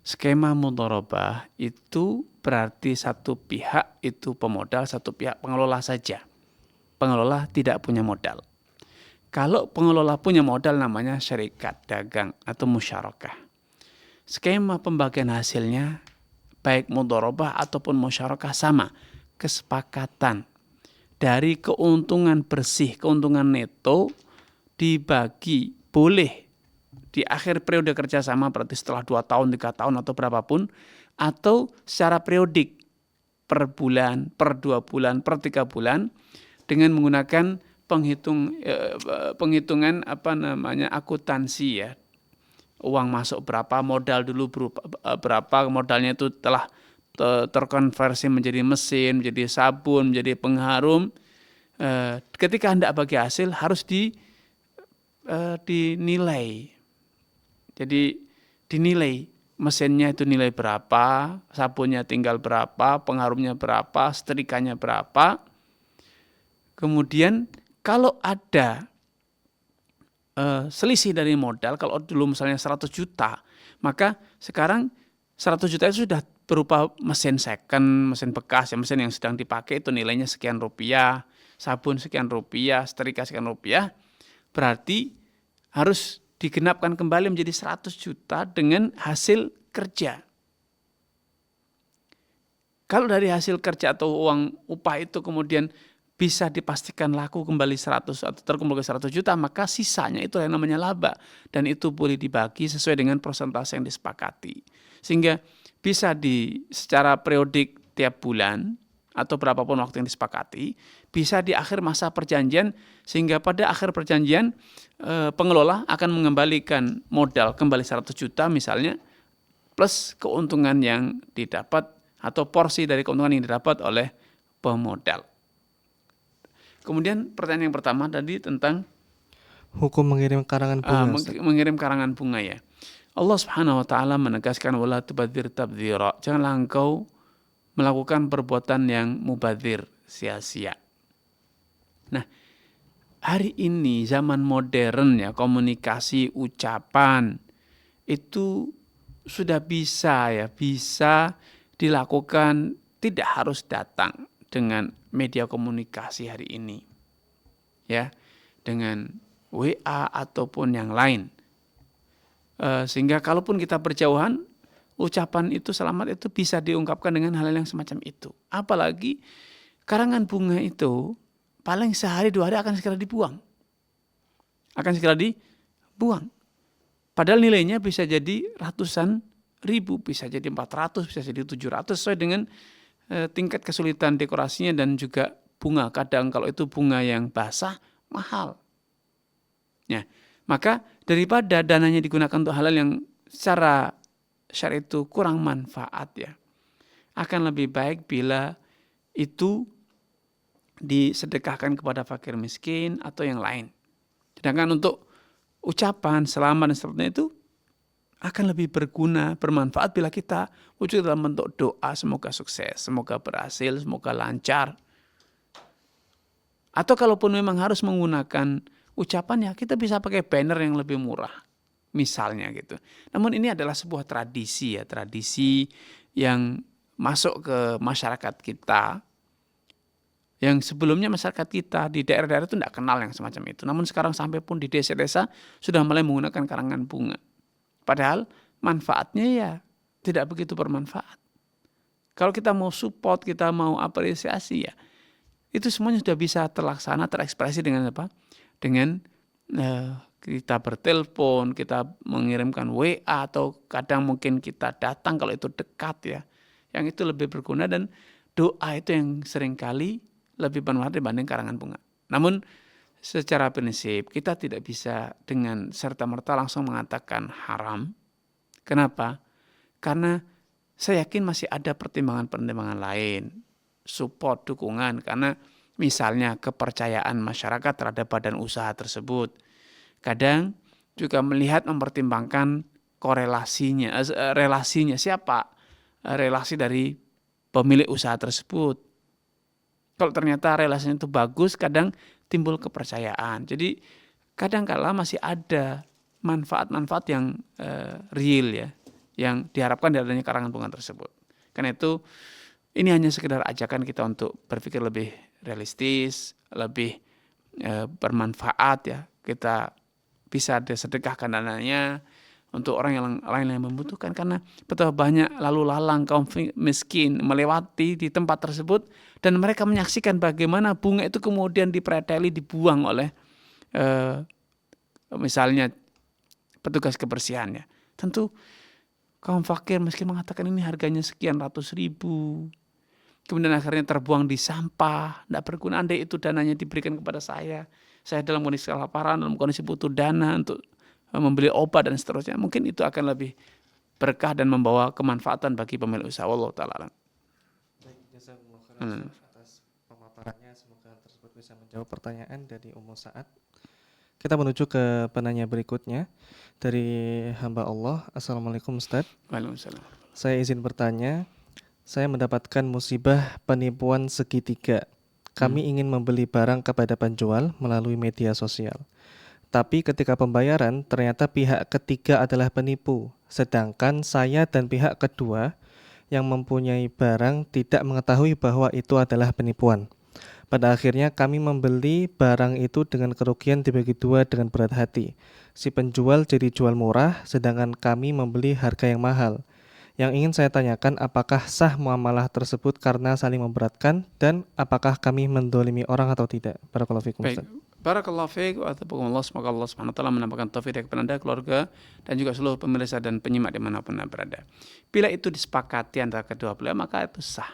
Skema mudharabah itu berarti satu pihak itu pemodal, satu pihak pengelola saja. Pengelola tidak punya modal. Kalau pengelola punya modal namanya syarikat dagang atau musyarakah. Skema pembagian hasilnya baik mudharabah ataupun musyarakah sama, kesepakatan. Dari keuntungan bersih, keuntungan neto dibagi boleh di akhir periode kerjasama berarti setelah 2 tahun, 3 tahun atau berapapun, atau secara periodik per bulan, per 2 bulan, per 3 bulan dengan menggunakan penghitungan akuntansi ya. Uang masuk berapa, modal dulu berapa, modalnya itu telah terkonversi menjadi mesin, menjadi sabun, menjadi pengharum. Ketika hendak bagi hasil harus dinilai. Jadi dinilai mesinnya itu nilai berapa, sabunnya tinggal berapa, pengharumnya berapa, setrikanya berapa. Kemudian kalau ada selisih dari modal, kalau dulu misalnya 100 juta, maka sekarang 100 juta itu sudah berupa mesin second, mesin bekas, ya, mesin yang sedang dipakai itu nilainya sekian rupiah, sabun sekian rupiah, setrika sekian rupiah, berarti harus digenapkan kembali menjadi 100 juta dengan hasil kerja. Kalau dari hasil kerja atau uang upah itu kemudian bisa dipastikan laku kembali 100 atau terkumpul ke 100 juta, maka sisanya itu yang namanya laba. Dan itu boleh dibagi sesuai dengan persentase yang disepakati. Sehingga bisa secara periodik tiap bulan atau berapapun waktu yang disepakati, bisa di akhir masa perjanjian, sehingga pada akhir perjanjian pengelola akan mengembalikan modal kembali 100 juta misalnya, plus keuntungan yang didapat atau porsi dari keuntungan yang didapat oleh pemodal. Kemudian pertanyaan yang pertama tadi tentang hukum mengirim karangan bunga. Mengirim karangan bunga ya. Allah Subhanahu wa taala menegaskan wala tubadzir tabdzira. Janganlah engkau melakukan perbuatan yang mubadzir, sia-sia. Nah, hari ini zaman modern ya, komunikasi, ucapan itu sudah bisa dilakukan, tidak harus datang dengan media komunikasi hari ini. Ya, dengan WA ataupun yang lain. Sehingga kalaupun kita berjauhan, ucapan itu selamat itu bisa diungkapkan dengan hal-hal yang semacam itu. Apalagi karangan bunga itu paling sehari 2 hari akan segera dibuang. Padahal nilainya bisa jadi ratusan ribu, bisa jadi 400, bisa jadi 700 sesuai dengan tingkat kesulitan dekorasinya dan juga bunga. Kadang kalau itu bunga yang basah mahal. Ya, maka daripada dananya digunakan untuk hal-hal yang secara syariat itu kurang manfaat ya, akan lebih baik bila itu disedekahkan kepada fakir miskin atau yang lain. Sedangkan untuk ucapan selamat dan seterusnya itu akan lebih berguna, bermanfaat bila kita wujud dalam bentuk doa, semoga sukses, semoga berhasil, semoga lancar. Atau kalaupun memang harus menggunakan ucapan, ya kita bisa pakai banner yang lebih murah, misalnya gitu. Namun ini adalah sebuah tradisi ya, tradisi yang masuk ke masyarakat kita, yang sebelumnya masyarakat kita di daerah-daerah itu tidak kenal yang semacam itu. Namun sekarang sampai pun di desa-desa sudah mulai menggunakan karangan bunga. Padahal manfaatnya ya tidak begitu bermanfaat. Kalau kita mau support, kita mau apresiasi ya, itu semuanya sudah bisa terlaksana, terekspresi dengan apa? Dengan kita bertelepon, kita mengirimkan WA, atau kadang mungkin kita datang kalau itu dekat ya. Yang itu lebih berguna, dan doa itu yang seringkali lebih bermanfaat dibanding karangan bunga. Namun secara prinsip kita tidak bisa dengan serta-merta langsung mengatakan haram. Kenapa? Karena saya yakin masih ada pertimbangan-pertimbangan lain, support, dukungan, karena misalnya kepercayaan masyarakat terhadap badan usaha tersebut. Kadang juga melihat mempertimbangkan korelasinya, relasinya siapa, relasi dari pemilik usaha tersebut. Kalau ternyata relasinya itu bagus, kadang timbul kepercayaan. Jadi kadang-kala masih ada manfaat-manfaat yang real ya, yang diharapkan dari adanya karangan bunga tersebut. Karena itu ini hanya sekedar ajakan kita untuk berpikir lebih realistis, lebih bermanfaat ya. Kita bisa disedekahkan dananya untuk orang yang lain yang membutuhkan, karena betapa banyak lalu lalang kaum miskin melewati di tempat tersebut dan mereka menyaksikan bagaimana bunga itu kemudian dipreteli, dibuang oleh misalnya petugas kebersihannya. Tentu kaum fakir miskin mengatakan ini harganya sekian ratus ribu, kemudian akhirnya terbuang di sampah, tidak berguna. Andai itu dananya diberikan kepada saya dalam kondisi kelaparan, dalam kondisi butuh dana untuk membeli obat dan seterusnya, mungkin itu akan lebih berkah dan membawa kemanfaatan bagi pemilik usaha. Wallahu ta'ala. Baik, jazakumullah khairan atas pemaparannya. Semoga hal tersebut bisa menjawab pertanyaan dari Ummu Sa'ad. Kita menuju ke penanya berikutnya dari hamba Allah. Assalamualaikum Ustaz. Waalaikumsalam. Saya izin bertanya. Saya mendapatkan musibah penipuan segitiga. Kami ingin membeli barang kepada penjual melalui media sosial. Tapi ketika pembayaran, ternyata pihak ketiga adalah penipu. Sedangkan saya dan pihak kedua yang mempunyai barang tidak mengetahui bahwa itu adalah penipuan. Pada akhirnya kami membeli barang itu dengan kerugian dibagi dua dengan berat hati. Si penjual jadi jual murah, sedangkan kami membeli harga yang mahal. Yang ingin saya tanyakan, apakah sah muamalah tersebut karena saling memberatkan, dan apakah kami mendolimi orang atau tidak? Barakallahu fikum. Baik, barakallahu fiik wa atabakumullah. Semoga Allah Subhanahu wa taala menambahkan taufik kepada Anda, keluarga, dan juga seluruh pemirsa dan penyimak dimanapun Anda berada. Bila itu disepakati antara kedua belah, maka itu sah.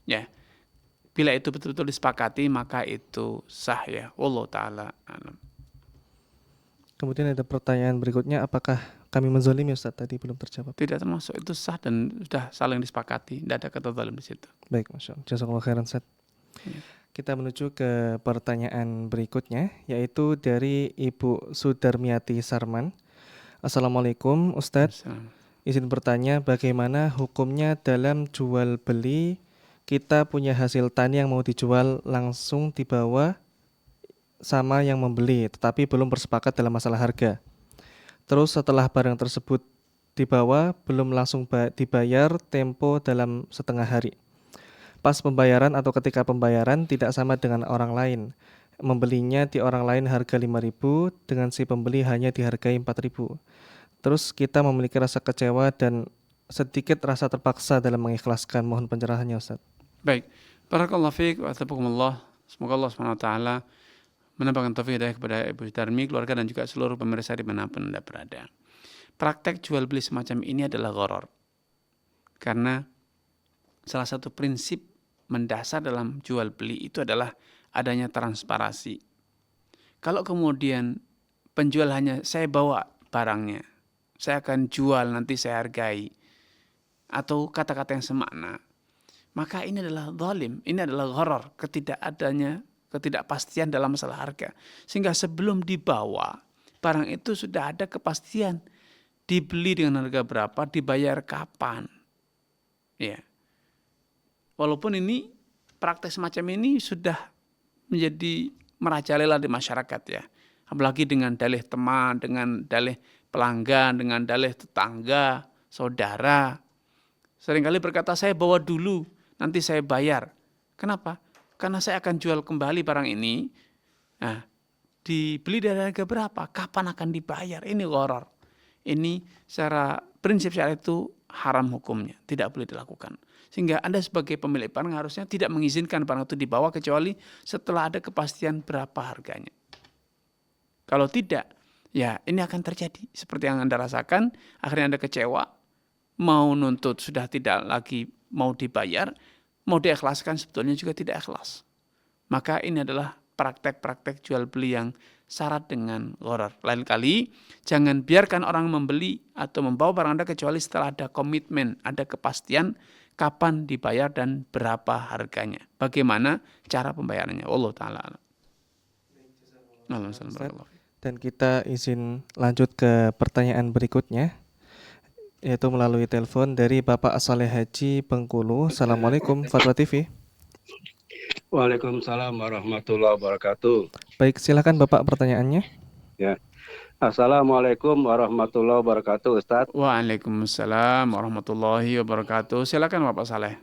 Ya. Bila itu betul-betul disepakati, maka itu sah ya. Wallahu taala alam. Kemudian ada pertanyaan berikutnya, apakah kami menzalimi Ustaz? Tadi belum terjawab. Tidak termasuk, itu sah dan sudah saling disepakati, tidak ada kata zalim di situ. Baik, Masya Allah. Jazakallahu khairan Ustaz. Ya. Kita menuju ke pertanyaan berikutnya, yaitu dari Ibu Sudarmiati Sarman. Assalamualaikum Ustaz. Izin bertanya, bagaimana hukumnya dalam jual beli? Kita punya hasil tani yang mau dijual langsung dibawa sama yang membeli, tetapi belum bersepakat dalam masalah harga. Terus setelah barang tersebut dibawa, belum langsung dibayar, tempo dalam setengah hari. Pas pembayaran atau ketika pembayaran tidak sama dengan orang lain. Membelinya di orang lain harga 5.000, dengan si pembeli hanya dihargai 4.000. Terus kita memiliki rasa kecewa dan sedikit rasa terpaksa dalam mengikhlaskan. Mohon pencerahannya Ustaz. Baik, barakallahu fiik wa atabakumullah. Semoga Allah Subhanahu wa taala menambahkan taufik hidayah kepada Ibu Darmi, keluarga, dan juga seluruh pemirsa dimanapun Anda berada. Praktek jual beli semacam ini adalah gharar. Karena salah satu prinsip mendasar dalam jual beli itu adalah adanya transparansi. Kalau kemudian penjual hanya saya bawa barangnya, saya akan jual, nanti saya hargai, atau kata-kata yang semakna, maka ini adalah zalim, ini adalah gharar, ketidakpastian dalam masalah harga. Sehingga sebelum dibawa, barang itu sudah ada kepastian. Dibeli dengan harga berapa, dibayar kapan. Ya. Walaupun ini, praktek semacam ini sudah menjadi merajalela di masyarakat ya. Apalagi dengan dalih teman, dengan dalih pelanggan, dengan dalih tetangga, saudara. Seringkali berkata, saya bawa dulu, nanti saya bayar. Kenapa? Karena saya akan jual kembali barang ini. Nah, dibeli dari harga berapa? Kapan akan dibayar? Ini gharar. Ini secara prinsip syariat itu haram hukumnya. Tidak boleh dilakukan. Sehingga Anda sebagai pemilik barang harusnya tidak mengizinkan barang itu dibawa kecuali setelah ada kepastian berapa harganya. Kalau tidak, ya ini akan terjadi. Seperti yang Anda rasakan, akhirnya Anda kecewa, mau nuntut sudah tidak lagi mau dibayar, mau diikhlaskan sebetulnya juga tidak ikhlas. maka ini adalah praktek-praktek jual beli yang syarat dengan gharar. Lain kali, jangan biarkan orang membeli atau membawa barang Anda kecuali setelah ada komitmen, ada kepastian kapan dibayar dan berapa harganya. Bagaimana cara pembayarannya. Allah Ta'ala. Dan kita izin lanjut ke pertanyaan berikutnya, yaitu melalui telepon dari Bapak Saleh Haji Bengkulu. Assalamualaikum Fatwa TV. Waalaikumsalam warahmatullahi wabarakatuh. Baik, silakan Bapak pertanyaannya. Ya. Assalamualaikum warahmatullahi wabarakatuh, Ustaz. Waalaikumsalam warahmatullahi wabarakatuh. Silakan Bapak Saleh.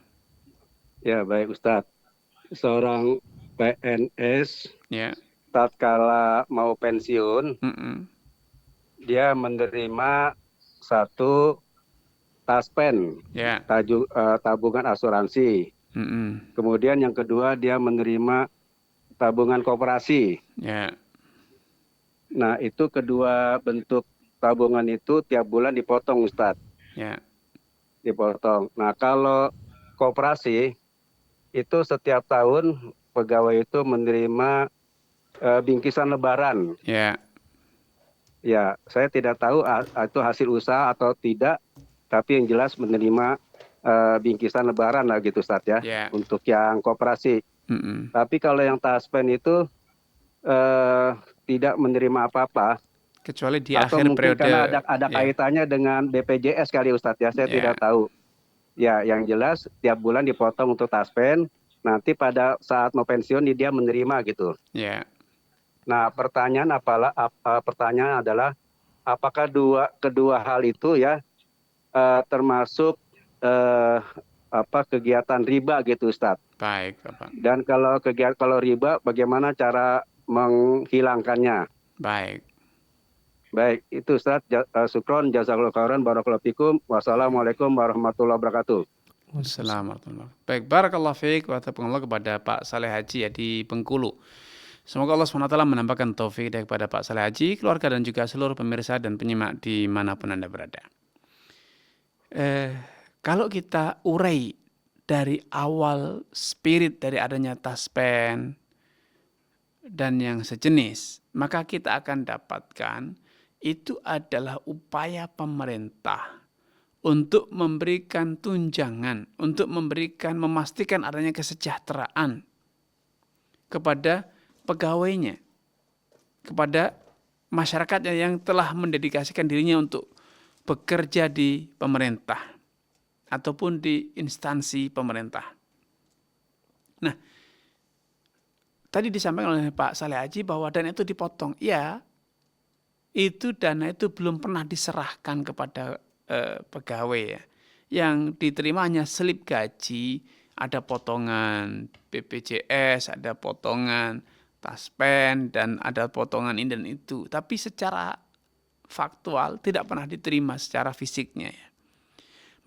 Ya, baik Ustaz. Seorang PNS Ya. tatkala mau pensiun, dia menerima satu taspen, Ya. tabungan asuransi. Kemudian yang kedua dia menerima tabungan koperasi. Ya. Nah, itu kedua bentuk tabungan itu tiap bulan dipotong, Ustadz. Ya. Dipotong. Nah, kalau koperasi itu setiap tahun pegawai itu menerima bingkisan lebaran. Ya. Ya, saya tidak tahu itu hasil usaha atau tidak, tapi yang jelas menerima bingkisan lebaran lah gitu, Ustadz ya. Ya. Untuk yang koperasi. Tapi kalau yang taspen itu tidak menerima apa-apa. Kecuali di atau akhir mungkin periode. Karena ada kaitannya dengan BPJS kali Ustadz ya, saya tidak tahu. Ya, yang jelas tiap bulan dipotong untuk taspen, nanti pada saat mau pensiun dia menerima gitu. Ya. Nah, pertanyaan adalah apakah kedua hal itu ya termasuk kegiatan riba gitu, Ustadz. Baik, Bapak. Dan kalau riba bagaimana cara menghilangkannya? Baik. Baik, itu Ustaz. Syukron, jazakallahu khairan, barakallahu fikum. Wassalamualaikum warahmatullahi wabarakatuh. Wassalamualaikum. Baik, barakallahu fiik wa taqabbalallahu kepada Pak Saleh Haji ya di Bengkulu. Semoga Allah SWT menambahkan taufik kepada Pak Saleh Haji, keluarga dan juga seluruh pemirsa dan penyimak dimanapun Anda berada. Kalau kita urai dari awal spirit dari adanya taspen dan yang sejenis, maka kita akan dapatkan itu adalah upaya pemerintah untuk memberikan tunjangan, untuk memastikan adanya kesejahteraan kepada pegawainya, kepada masyarakatnya yang telah mendedikasikan dirinya untuk bekerja di pemerintah ataupun di instansi pemerintah. Nah, tadi disampaikan oleh Pak Saleh Haji bahwa dana itu dipotong. Ya, itu dana itu belum pernah diserahkan kepada pegawai ya. Yang diterima hanya slip gaji, ada potongan BPJS, ada potongan taspen, dan ada potongan ini dan itu. Tapi secara faktual tidak pernah diterima secara fisiknya ya.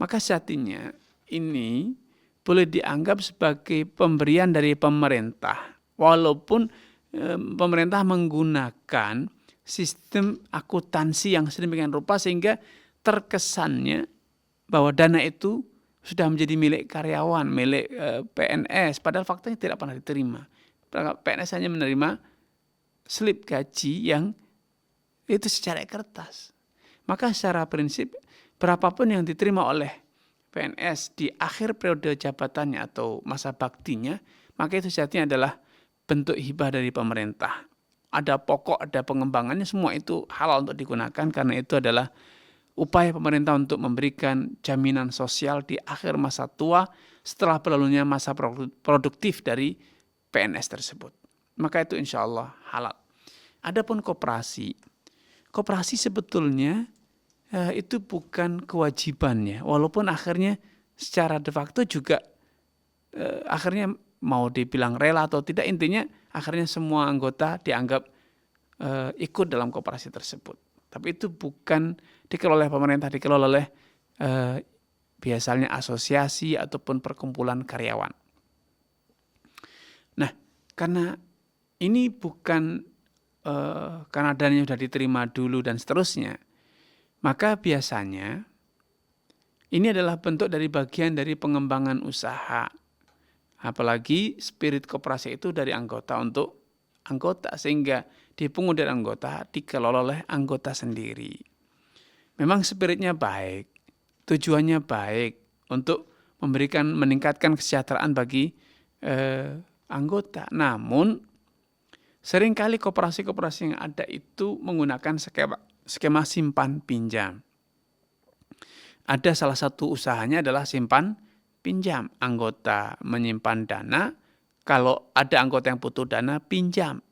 Maka sejatinya ini boleh dianggap sebagai pemberian dari pemerintah. Walaupun pemerintah menggunakan sistem akuntansi yang sedemikian rupa sehingga terkesannya bahwa dana itu sudah menjadi milik karyawan, milik PNS. Padahal faktanya tidak pernah diterima. PNS hanya menerima slip gaji yang itu secara kertas. Maka secara prinsip berapapun yang diterima oleh PNS di akhir periode jabatannya atau masa baktinya, maka itu sejatinya adalah bentuk hibah dari pemerintah. Ada pokok, ada pengembangannya, semua itu halal untuk digunakan karena itu adalah upaya pemerintah untuk memberikan jaminan sosial di akhir masa tua setelah berlalunya masa produktif dari PNS tersebut. Maka itu insya Allah halal. Adapun koperasi sebetulnya itu bukan kewajibannya, walaupun akhirnya secara de facto juga akhirnya mau dibilang rela atau tidak, intinya akhirnya semua anggota dianggap ikut dalam koperasi tersebut. Tapi itu bukan dikelola oleh pemerintah, dikelola oleh biasanya asosiasi ataupun perkumpulan karyawan. Nah, karena ini bukan karena dananya sudah diterima dulu dan seterusnya, maka biasanya ini adalah bentuk dari bagian dari pengembangan usaha Apalagi spirit koperasi itu dari anggota untuk anggota, sehingga dipungut dari anggota, dikelola oleh anggota sendiri. Memang spiritnya baik, tujuannya baik untuk meningkatkan kesejahteraan bagi anggota. Namun seringkali koperasi-koperasi yang ada itu menggunakan skema simpan pinjam. Ada salah satu usahanya adalah simpan pinjam. Anggota menyimpan dana, kalau ada anggota yang butuh dana, pinjam.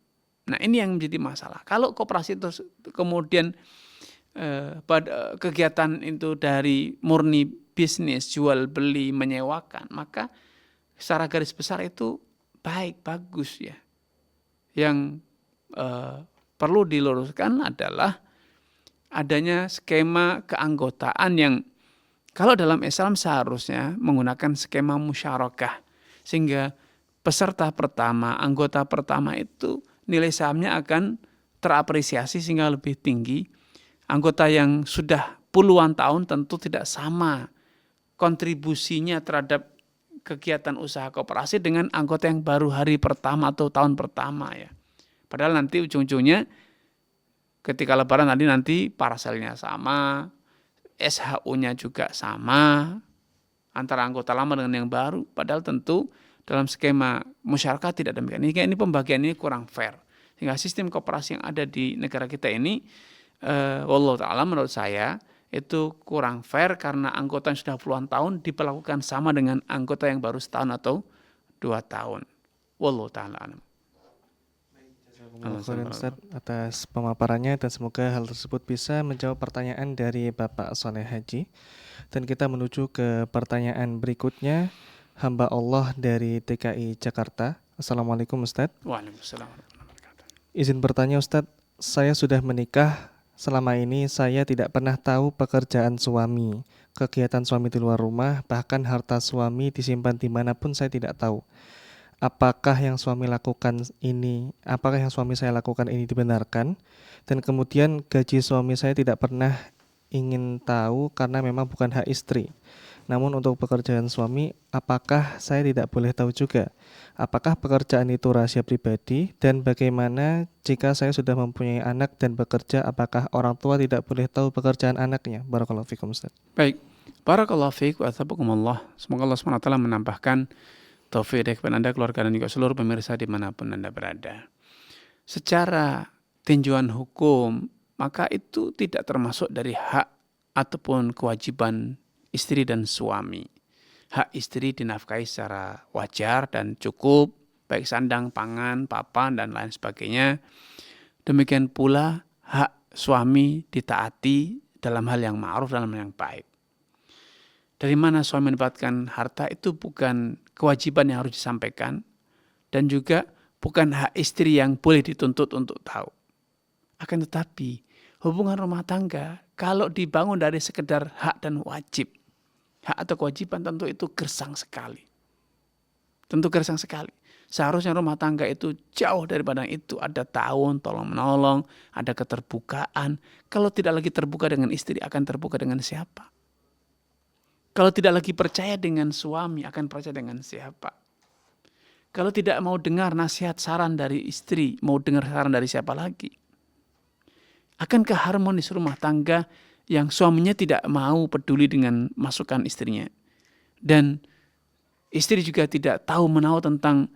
Nah, ini yang menjadi masalah. Kalau koperasi itu kemudian pada kegiatan itu dari murni bisnis, jual beli, menyewakan, maka secara garis besar itu baik, bagus ya. Yang perlu diluruskan adalah adanya skema keanggotaan yang kalau dalam Islam seharusnya menggunakan skema musyarakah, sehingga peserta pertama, anggota pertama itu nilai sahamnya akan terapresiasi sehingga lebih tinggi. Anggota yang sudah puluhan tahun tentu tidak sama kontribusinya terhadap kegiatan usaha koperasi dengan anggota yang baru hari pertama atau tahun pertama ya. Padahal nanti ujung-ujungnya ketika lebaran nanti parselnya sama, SHU-nya juga sama antara anggota lama dengan yang baru. Padahal tentu dalam skema masyarakat tidak demikian. Ini pembagian ini kurang fair. Sehingga sistem koperasi yang ada di negara kita ini, wallahu ta'ala menurut saya itu kurang fair karena anggota yang sudah puluhan tahun diperlakukan sama dengan anggota yang baru setahun atau 2 tahun. Wallahu ta'ala alam. Ustaz atas pemaparannya dan semoga hal tersebut bisa menjawab pertanyaan dari Bapak Soleh Haji. Dan kita menuju ke pertanyaan berikutnya, hamba Allah dari DKI Jakarta. Assalamualaikum Ustaz. Waalaikumsalam. Izin bertanya Ustaz, saya sudah menikah, selama ini saya tidak pernah tahu pekerjaan suami, kegiatan suami di luar rumah, bahkan harta suami disimpan dimanapun saya tidak tahu. Apakah yang suami saya lakukan ini dibenarkan? Dan kemudian gaji suami saya tidak pernah ingin tahu karena memang bukan hak istri. Namun untuk pekerjaan suami, apakah saya tidak boleh tahu juga? Apakah pekerjaan itu rahasia pribadi? Dan bagaimana jika saya sudah mempunyai anak dan bekerja, apakah orang tua tidak boleh tahu pekerjaan anaknya? Barakallahu fikum Ustaz. Baik, barakallahu fiik wa athabakumullah. Semoga Allah SWT menambahkan taufik kepada Anda, keluarga dan juga seluruh pemirsa dimanapun Anda berada. Secara tinjauan hukum, maka itu tidak termasuk dari hak ataupun kewajiban istri dan suami. Hak istri dinafkahi secara wajar dan cukup, baik sandang, pangan, papan, dan lain sebagainya. Demikian pula hak suami ditaati dalam hal yang ma'ruf, dalam hal yang baik. Dari mana suami mendapatkan harta itu bukan kewajiban yang harus disampaikan dan juga bukan hak istri yang boleh dituntut untuk tahu. Akan tetapi hubungan rumah tangga kalau dibangun dari sekedar hak dan wajib, hak atau kewajiban tentu itu gersang sekali. Tentu gersang sekali. Seharusnya rumah tangga itu jauh daripada itu, ada ta'awun, tolong-menolong, ada keterbukaan. Kalau tidak lagi terbuka dengan istri, akan terbuka dengan siapa? Kalau tidak lagi percaya dengan suami, akan percaya dengan siapa? Kalau tidak mau dengar nasihat saran dari istri, mau dengar saran dari siapa lagi? Akankah harmonis rumah tangga yang suaminya tidak mau peduli dengan masukan istrinya? Dan istri juga tidak tahu menahu tentang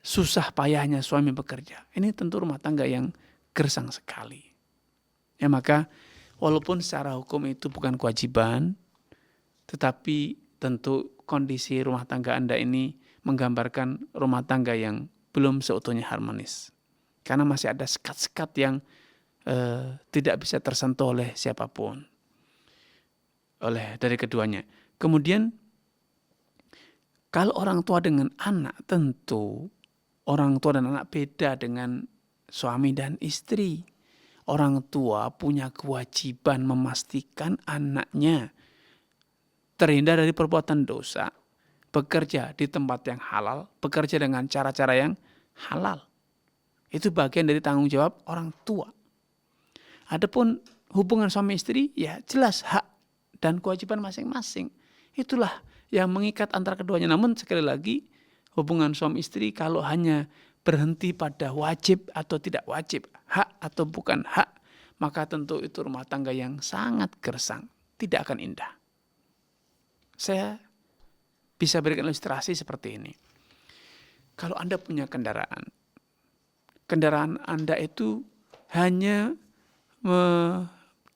susah payahnya suami bekerja. Ini tentu rumah tangga yang gersang sekali. Ya maka walaupun secara hukum itu bukan kewajiban, tetapi tentu kondisi rumah tangga Anda ini menggambarkan rumah tangga yang belum seutuhnya harmonis. Karena masih ada sekat-sekat yang tidak bisa tersentuh oleh siapapun. Dari keduanya. Kemudian, kalau orang tua dengan anak, tentu orang tua dan anak beda dengan suami dan istri. Orang tua punya kewajiban memastikan anaknya terhindar dari perbuatan dosa, bekerja di tempat yang halal, bekerja dengan cara-cara yang halal. Itu bagian dari tanggung jawab orang tua. Adapun hubungan suami istri, ya jelas hak dan kewajiban masing-masing. Itulah yang mengikat antara keduanya. Namun sekali lagi, hubungan suami istri kalau hanya berhenti pada wajib atau tidak wajib, hak atau bukan hak, maka tentu itu rumah tangga yang sangat gersang, tidak akan indah. Saya bisa berikan ilustrasi seperti ini. Kalau Anda punya kendaraan Anda itu hanya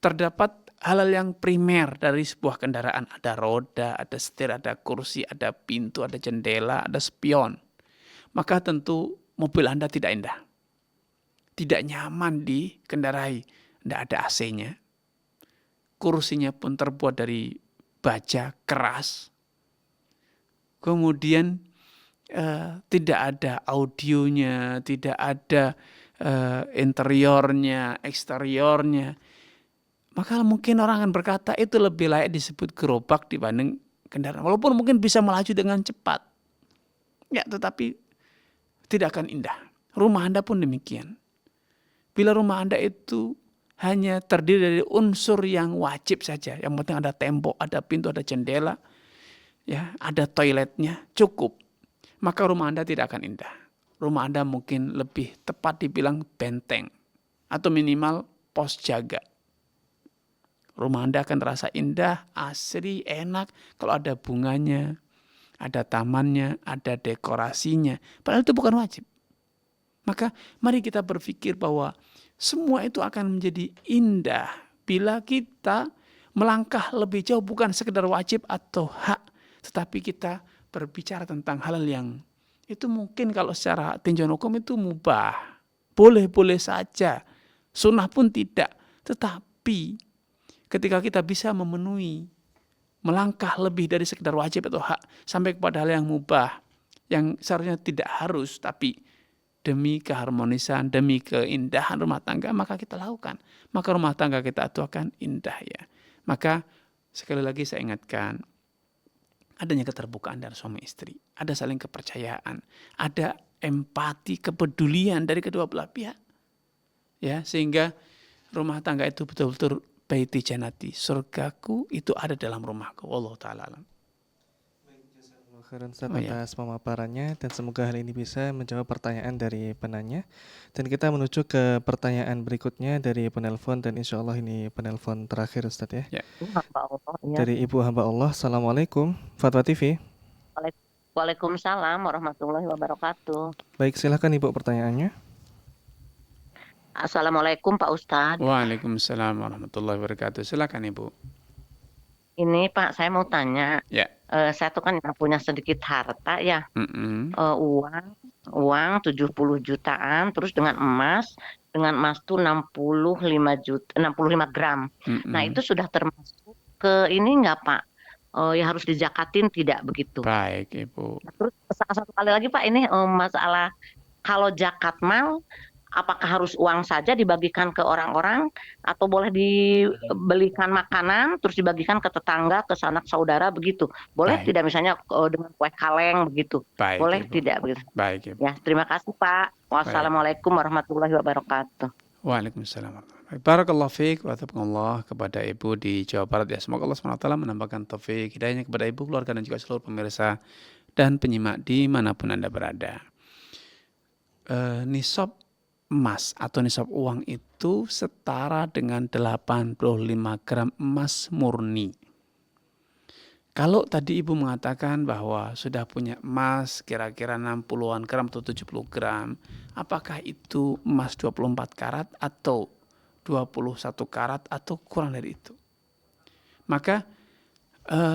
terdapat hal-hal yang primer dari sebuah kendaraan. Ada roda, ada setir, ada kursi, ada pintu, ada jendela, ada spion. Maka tentu mobil Anda tidak indah. Tidak nyaman dikendarai. Tidak ada AC-nya. Kursinya pun terbuat dari baja keras. Kemudian tidak ada audionya, tidak ada interiornya, eksteriornya. Maka mungkin orang akan berkata itu lebih layak disebut gerobak dibanding kendaraan. Walaupun mungkin bisa melaju dengan cepat. Ya, tetapi tidak akan indah. Rumah Anda pun demikian. Bila rumah Anda itu hanya terdiri dari unsur yang wajib saja. Yang penting ada tembok, ada pintu, ada jendela. Ya, ada toiletnya, cukup. Maka rumah Anda tidak akan indah. Rumah Anda mungkin lebih tepat dibilang benteng. Atau minimal pos jaga. Rumah Anda akan terasa indah, asri, enak. Kalau ada bunganya, ada tamannya, ada dekorasinya. Padahal itu bukan wajib. Maka mari kita berpikir bahwa semua itu akan menjadi indah. Bila kita melangkah lebih jauh bukan sekedar wajib atau hak. Tetapi kita berbicara tentang hal yang itu mungkin kalau secara tinjauan hukum itu mubah. Boleh-boleh saja. Sunnah pun tidak. Tetapi ketika kita bisa memenuhi, melangkah lebih dari sekedar wajib atau hak, sampai kepada hal yang mubah, yang seharusnya tidak harus, tapi demi keharmonisan, demi keindahan rumah tangga, maka kita lakukan. Maka rumah tangga kita itu akan indah ya. Maka sekali lagi saya ingatkan, adanya keterbukaan dari suami istri, ada saling kepercayaan, ada empati, kepedulian dari kedua belah pihak, ya sehingga rumah tangga itu betul-betul baiti janati, surgaku itu ada dalam rumahku. Wallahu taala alam. Khairan Ustaz atas pemaparannya dan semoga hal ini bisa menjawab pertanyaan dari penanya. Dan kita menuju ke pertanyaan berikutnya dari penelpon dan insya Allah ini penelpon terakhir Ustaz ya. Dari Ibu Hamba Allah. Assalamualaikum. Fatwa TV. Waalaikumsalam warahmatullahi wabarakatuh. Baik, silakan Ibu pertanyaannya. Assalamualaikum Pak Ustadz. Waalaikumsalam warahmatullahi wabarakatuh. Silakan Ibu. Ini Pak, saya mau tanya. Ya. Saya tuh kan yang punya sedikit harta ya. Uang 70 jutaan, terus dengan emas tuh 65 gram. Nah, itu sudah termasuk ke ini enggak Pak? Ya harus dijakatin tidak begitu? Baik, Ibu. Terus satu kali lagi Pak, ini masalah kalau zakat mal, apakah harus uang saja dibagikan ke orang-orang atau boleh dibelikan makanan terus dibagikan ke tetangga, ke sanak saudara begitu? Boleh Baik. tidak misalnya dengan kue kaleng begitu? Baik, Boleh Ibu. tidak begitu? Baik, Ibu. Ya, terima kasih Pak. Wassalamualaikum warahmatullahi wabarakatuh. Waalaikumsalam. Barakallahu fiik wa taqabbalallah kepada Ibu di Jawa Barat ya. Semoga Allah SWT menambahkan taufik hidayahnya kepada Ibu, keluarga dan juga seluruh pemirsa dan penyimak dimanapun Anda berada. Nisab emas atau nisab uang itu setara dengan 85 gram emas murni. Kalau tadi Ibu mengatakan bahwa sudah punya emas kira-kira 60-an gram atau 70 gram, apakah itu emas 24 karat atau 21 karat atau kurang dari itu? Maka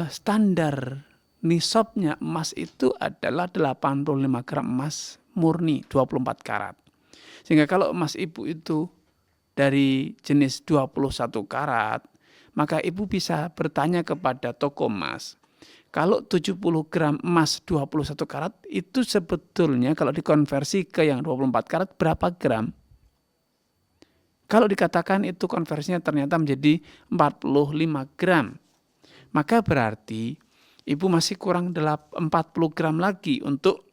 standar nisabnya emas itu adalah 85 gram emas murni 24 karat. Sehingga kalau emas Ibu itu dari jenis 21 karat, maka Ibu bisa bertanya kepada toko emas. Kalau 70 gram emas 21 karat, itu sebetulnya kalau dikonversi ke yang 24 karat berapa gram? Kalau dikatakan itu konversinya ternyata menjadi 45 gram, maka berarti Ibu masih kurang 40 gram lagi untuk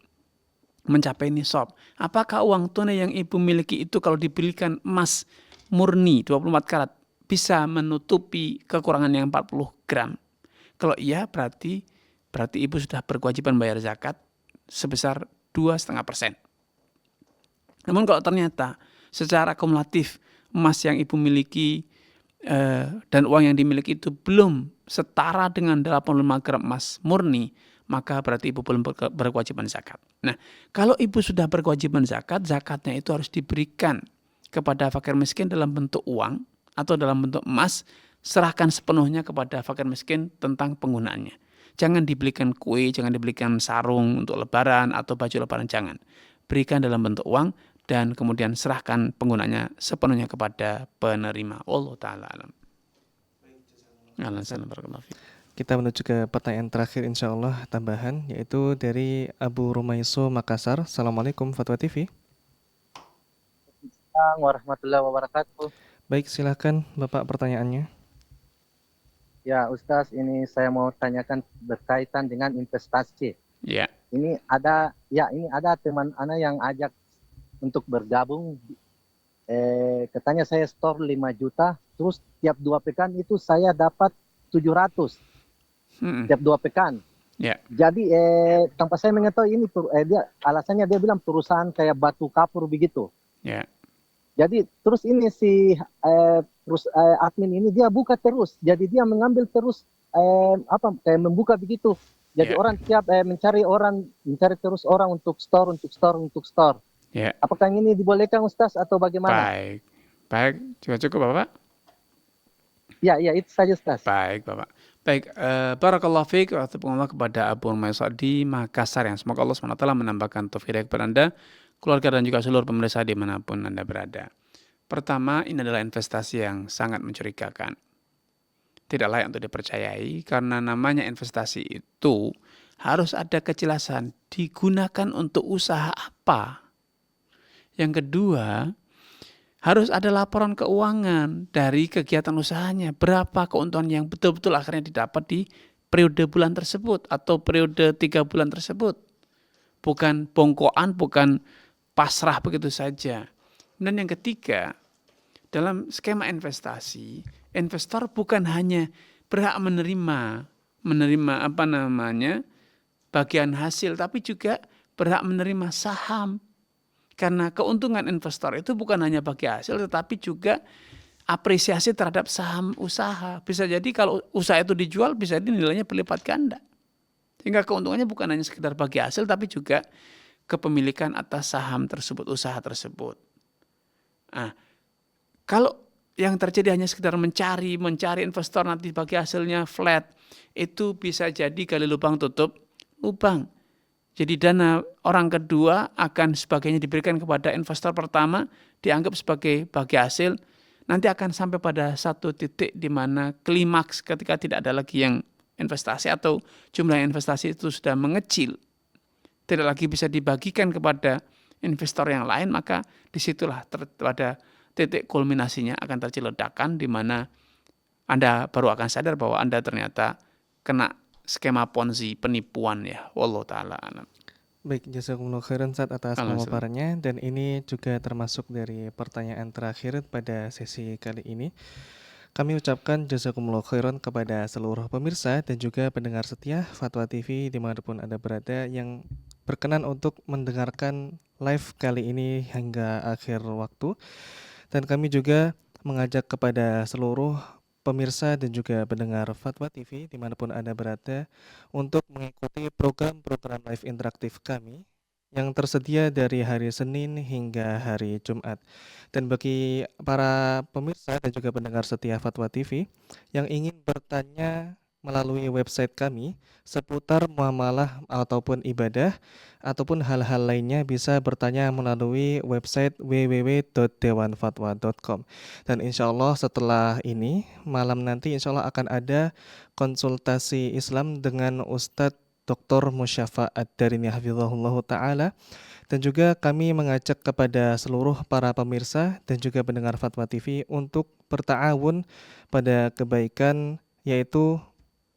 mencapai nisab. Apakah uang tunai yang Ibu miliki itu kalau dibelikan emas murni 24 karat bisa menutupi kekurangan yang 40 gram? Kalau iya berarti Ibu sudah berkewajiban bayar zakat sebesar 2,5%. Namun kalau ternyata secara kumulatif emas yang ibu miliki dan uang yang dimiliki itu belum setara dengan 85 gram emas murni, maka berarti ibu belum berkewajiban zakat. Nah, kalau ibu sudah berkewajiban zakat, zakatnya itu harus diberikan kepada fakir miskin dalam bentuk uang atau dalam bentuk emas, serahkan sepenuhnya kepada fakir miskin tentang penggunaannya. Jangan dibelikan kue, jangan dibelikan sarung untuk lebaran atau baju lebaran, jangan. Berikan dalam bentuk uang dan kemudian serahkan penggunanya sepenuhnya kepada penerima. Allah Ta'ala alam. Kita menuju ke pertanyaan terakhir insya Allah tambahan, yaitu dari Abu Rumaiso Makassar. Assalamualaikum Fatwa TV. Assalamualaikum warahmatullahi wabarakatuh. Baik, silakan Bapak pertanyaannya. Ya Ustaz, ini saya mau tanyakan berkaitan dengan investasi. Ya. Ini ada teman anak yang ajak untuk bergabung. Katanya saya store 5 juta, terus tiap 2 pekan itu saya dapat 700 tiap 2 pekan. Ya. Jadi tanpa saya mengetahui ini alasannya dia bilang perusahaan kayak batu kapur begitu. Ya. Jadi terus ini si admin ini dia buka terus. Jadi dia mengambil terus kayak membuka begitu. Jadi orang tiap mencari terus orang untuk store. Ya. Apakah ini dibolehkan Ustaz atau bagaimana? Baik. Cukup Bapak? Ya, itu saja Ustaz. Baik Bapak. Baik, barakallahu fiik wa taqabbalallahu kepada Abu Rumaiso di Makassar, yang semoga Allah SWT menambahkan taufik kepada Anda, keluarga dan juga seluruh pemirsa dimanapun Anda berada. Pertama, ini adalah investasi yang sangat mencurigakan. Tidak layak untuk dipercayai, karena namanya investasi itu harus ada kejelasan digunakan untuk usaha apa. Yang kedua, harus ada laporan keuangan dari kegiatan usahanya. Berapa keuntungan yang betul-betul akhirnya didapat di periode bulan tersebut atau periode 3 bulan tersebut. Bukan bongkoan, bukan pasrah begitu saja. Dan yang ketiga, dalam skema investasi, investor bukan hanya berhak menerima bagian hasil, tapi juga berhak menerima saham. Karena keuntungan investor itu bukan hanya bagi hasil, tetapi juga apresiasi terhadap saham usaha. Bisa jadi kalau usaha itu dijual, bisa jadi nilainya berlipat ganda. Sehingga keuntungannya bukan hanya sekedar bagi hasil, tapi juga kepemilikan atas saham tersebut, usaha tersebut. Nah, kalau yang terjadi hanya sekedar mencari investor nanti bagi hasilnya flat, itu bisa jadi gali lubang tutup lubang. Jadi dana orang kedua akan sebagainya diberikan kepada investor pertama, dianggap sebagai bagi hasil, nanti akan sampai pada satu titik di mana klimaks ketika tidak ada lagi yang investasi atau jumlah investasi itu sudah mengecil, tidak lagi bisa dibagikan kepada investor yang lain, maka disitulah pada titik kulminasinya akan terjadi ledakan di mana Anda baru akan sadar bahwa Anda ternyata kena skema ponzi, penipuan ya. Wallahu ta'ala alam. Baik, jazakumullah khairan Ustaz atas pemaparannya, dan ini juga termasuk dari pertanyaan terakhir pada sesi kali ini. Kami ucapkan jazakumullah khairan kepada seluruh pemirsa dan juga pendengar setia Fatwa TV dimanapun Anda berada yang berkenan untuk mendengarkan live kali ini hingga akhir waktu. Dan kami juga mengajak kepada seluruh pemirsa dan juga pendengar Fatwa TV dimanapun Anda berada untuk mengikuti program-program live interaktif kami yang tersedia dari hari Senin hingga hari Jumat. Dan bagi para pemirsa dan juga pendengar setia Fatwa TV yang ingin bertanya melalui website kami seputar muamalah ataupun ibadah ataupun hal-hal lainnya, bisa bertanya melalui website www.dewanfatwa.com. Dan insya Allah setelah ini malam nanti insya Allah akan ada konsultasi Islam dengan Ustadz Dr. Musyafa Ad-Darini hafizahullah ta'ala. Dan juga kami mengajak kepada seluruh para pemirsa dan juga pendengar Fatwa TV untuk berta'awun pada kebaikan, yaitu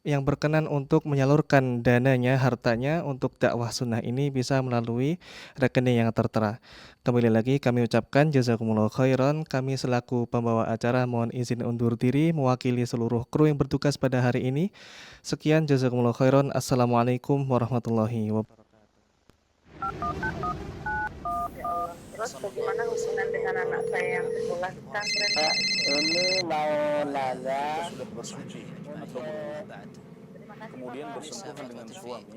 yang berkenan untuk menyalurkan dananya, hartanya untuk dakwah sunnah ini bisa melalui rekening yang tertera. Kembali lagi kami ucapkan jazakumullah khairan. Kami selaku pembawa acara mohon izin undur diri mewakili seluruh kru yang bertugas pada hari ini. Sekian, jazakumullah khairan. Assalamualaikum warahmatullahi wabarakatuh. Ya Allah. Terus bagaimana hubungan dengan anak saya yang sekolah di pesantren? Ini mau nanya. sudah bersuci atau Terima kasih kemudian Bapak. bersentuhan dengan suami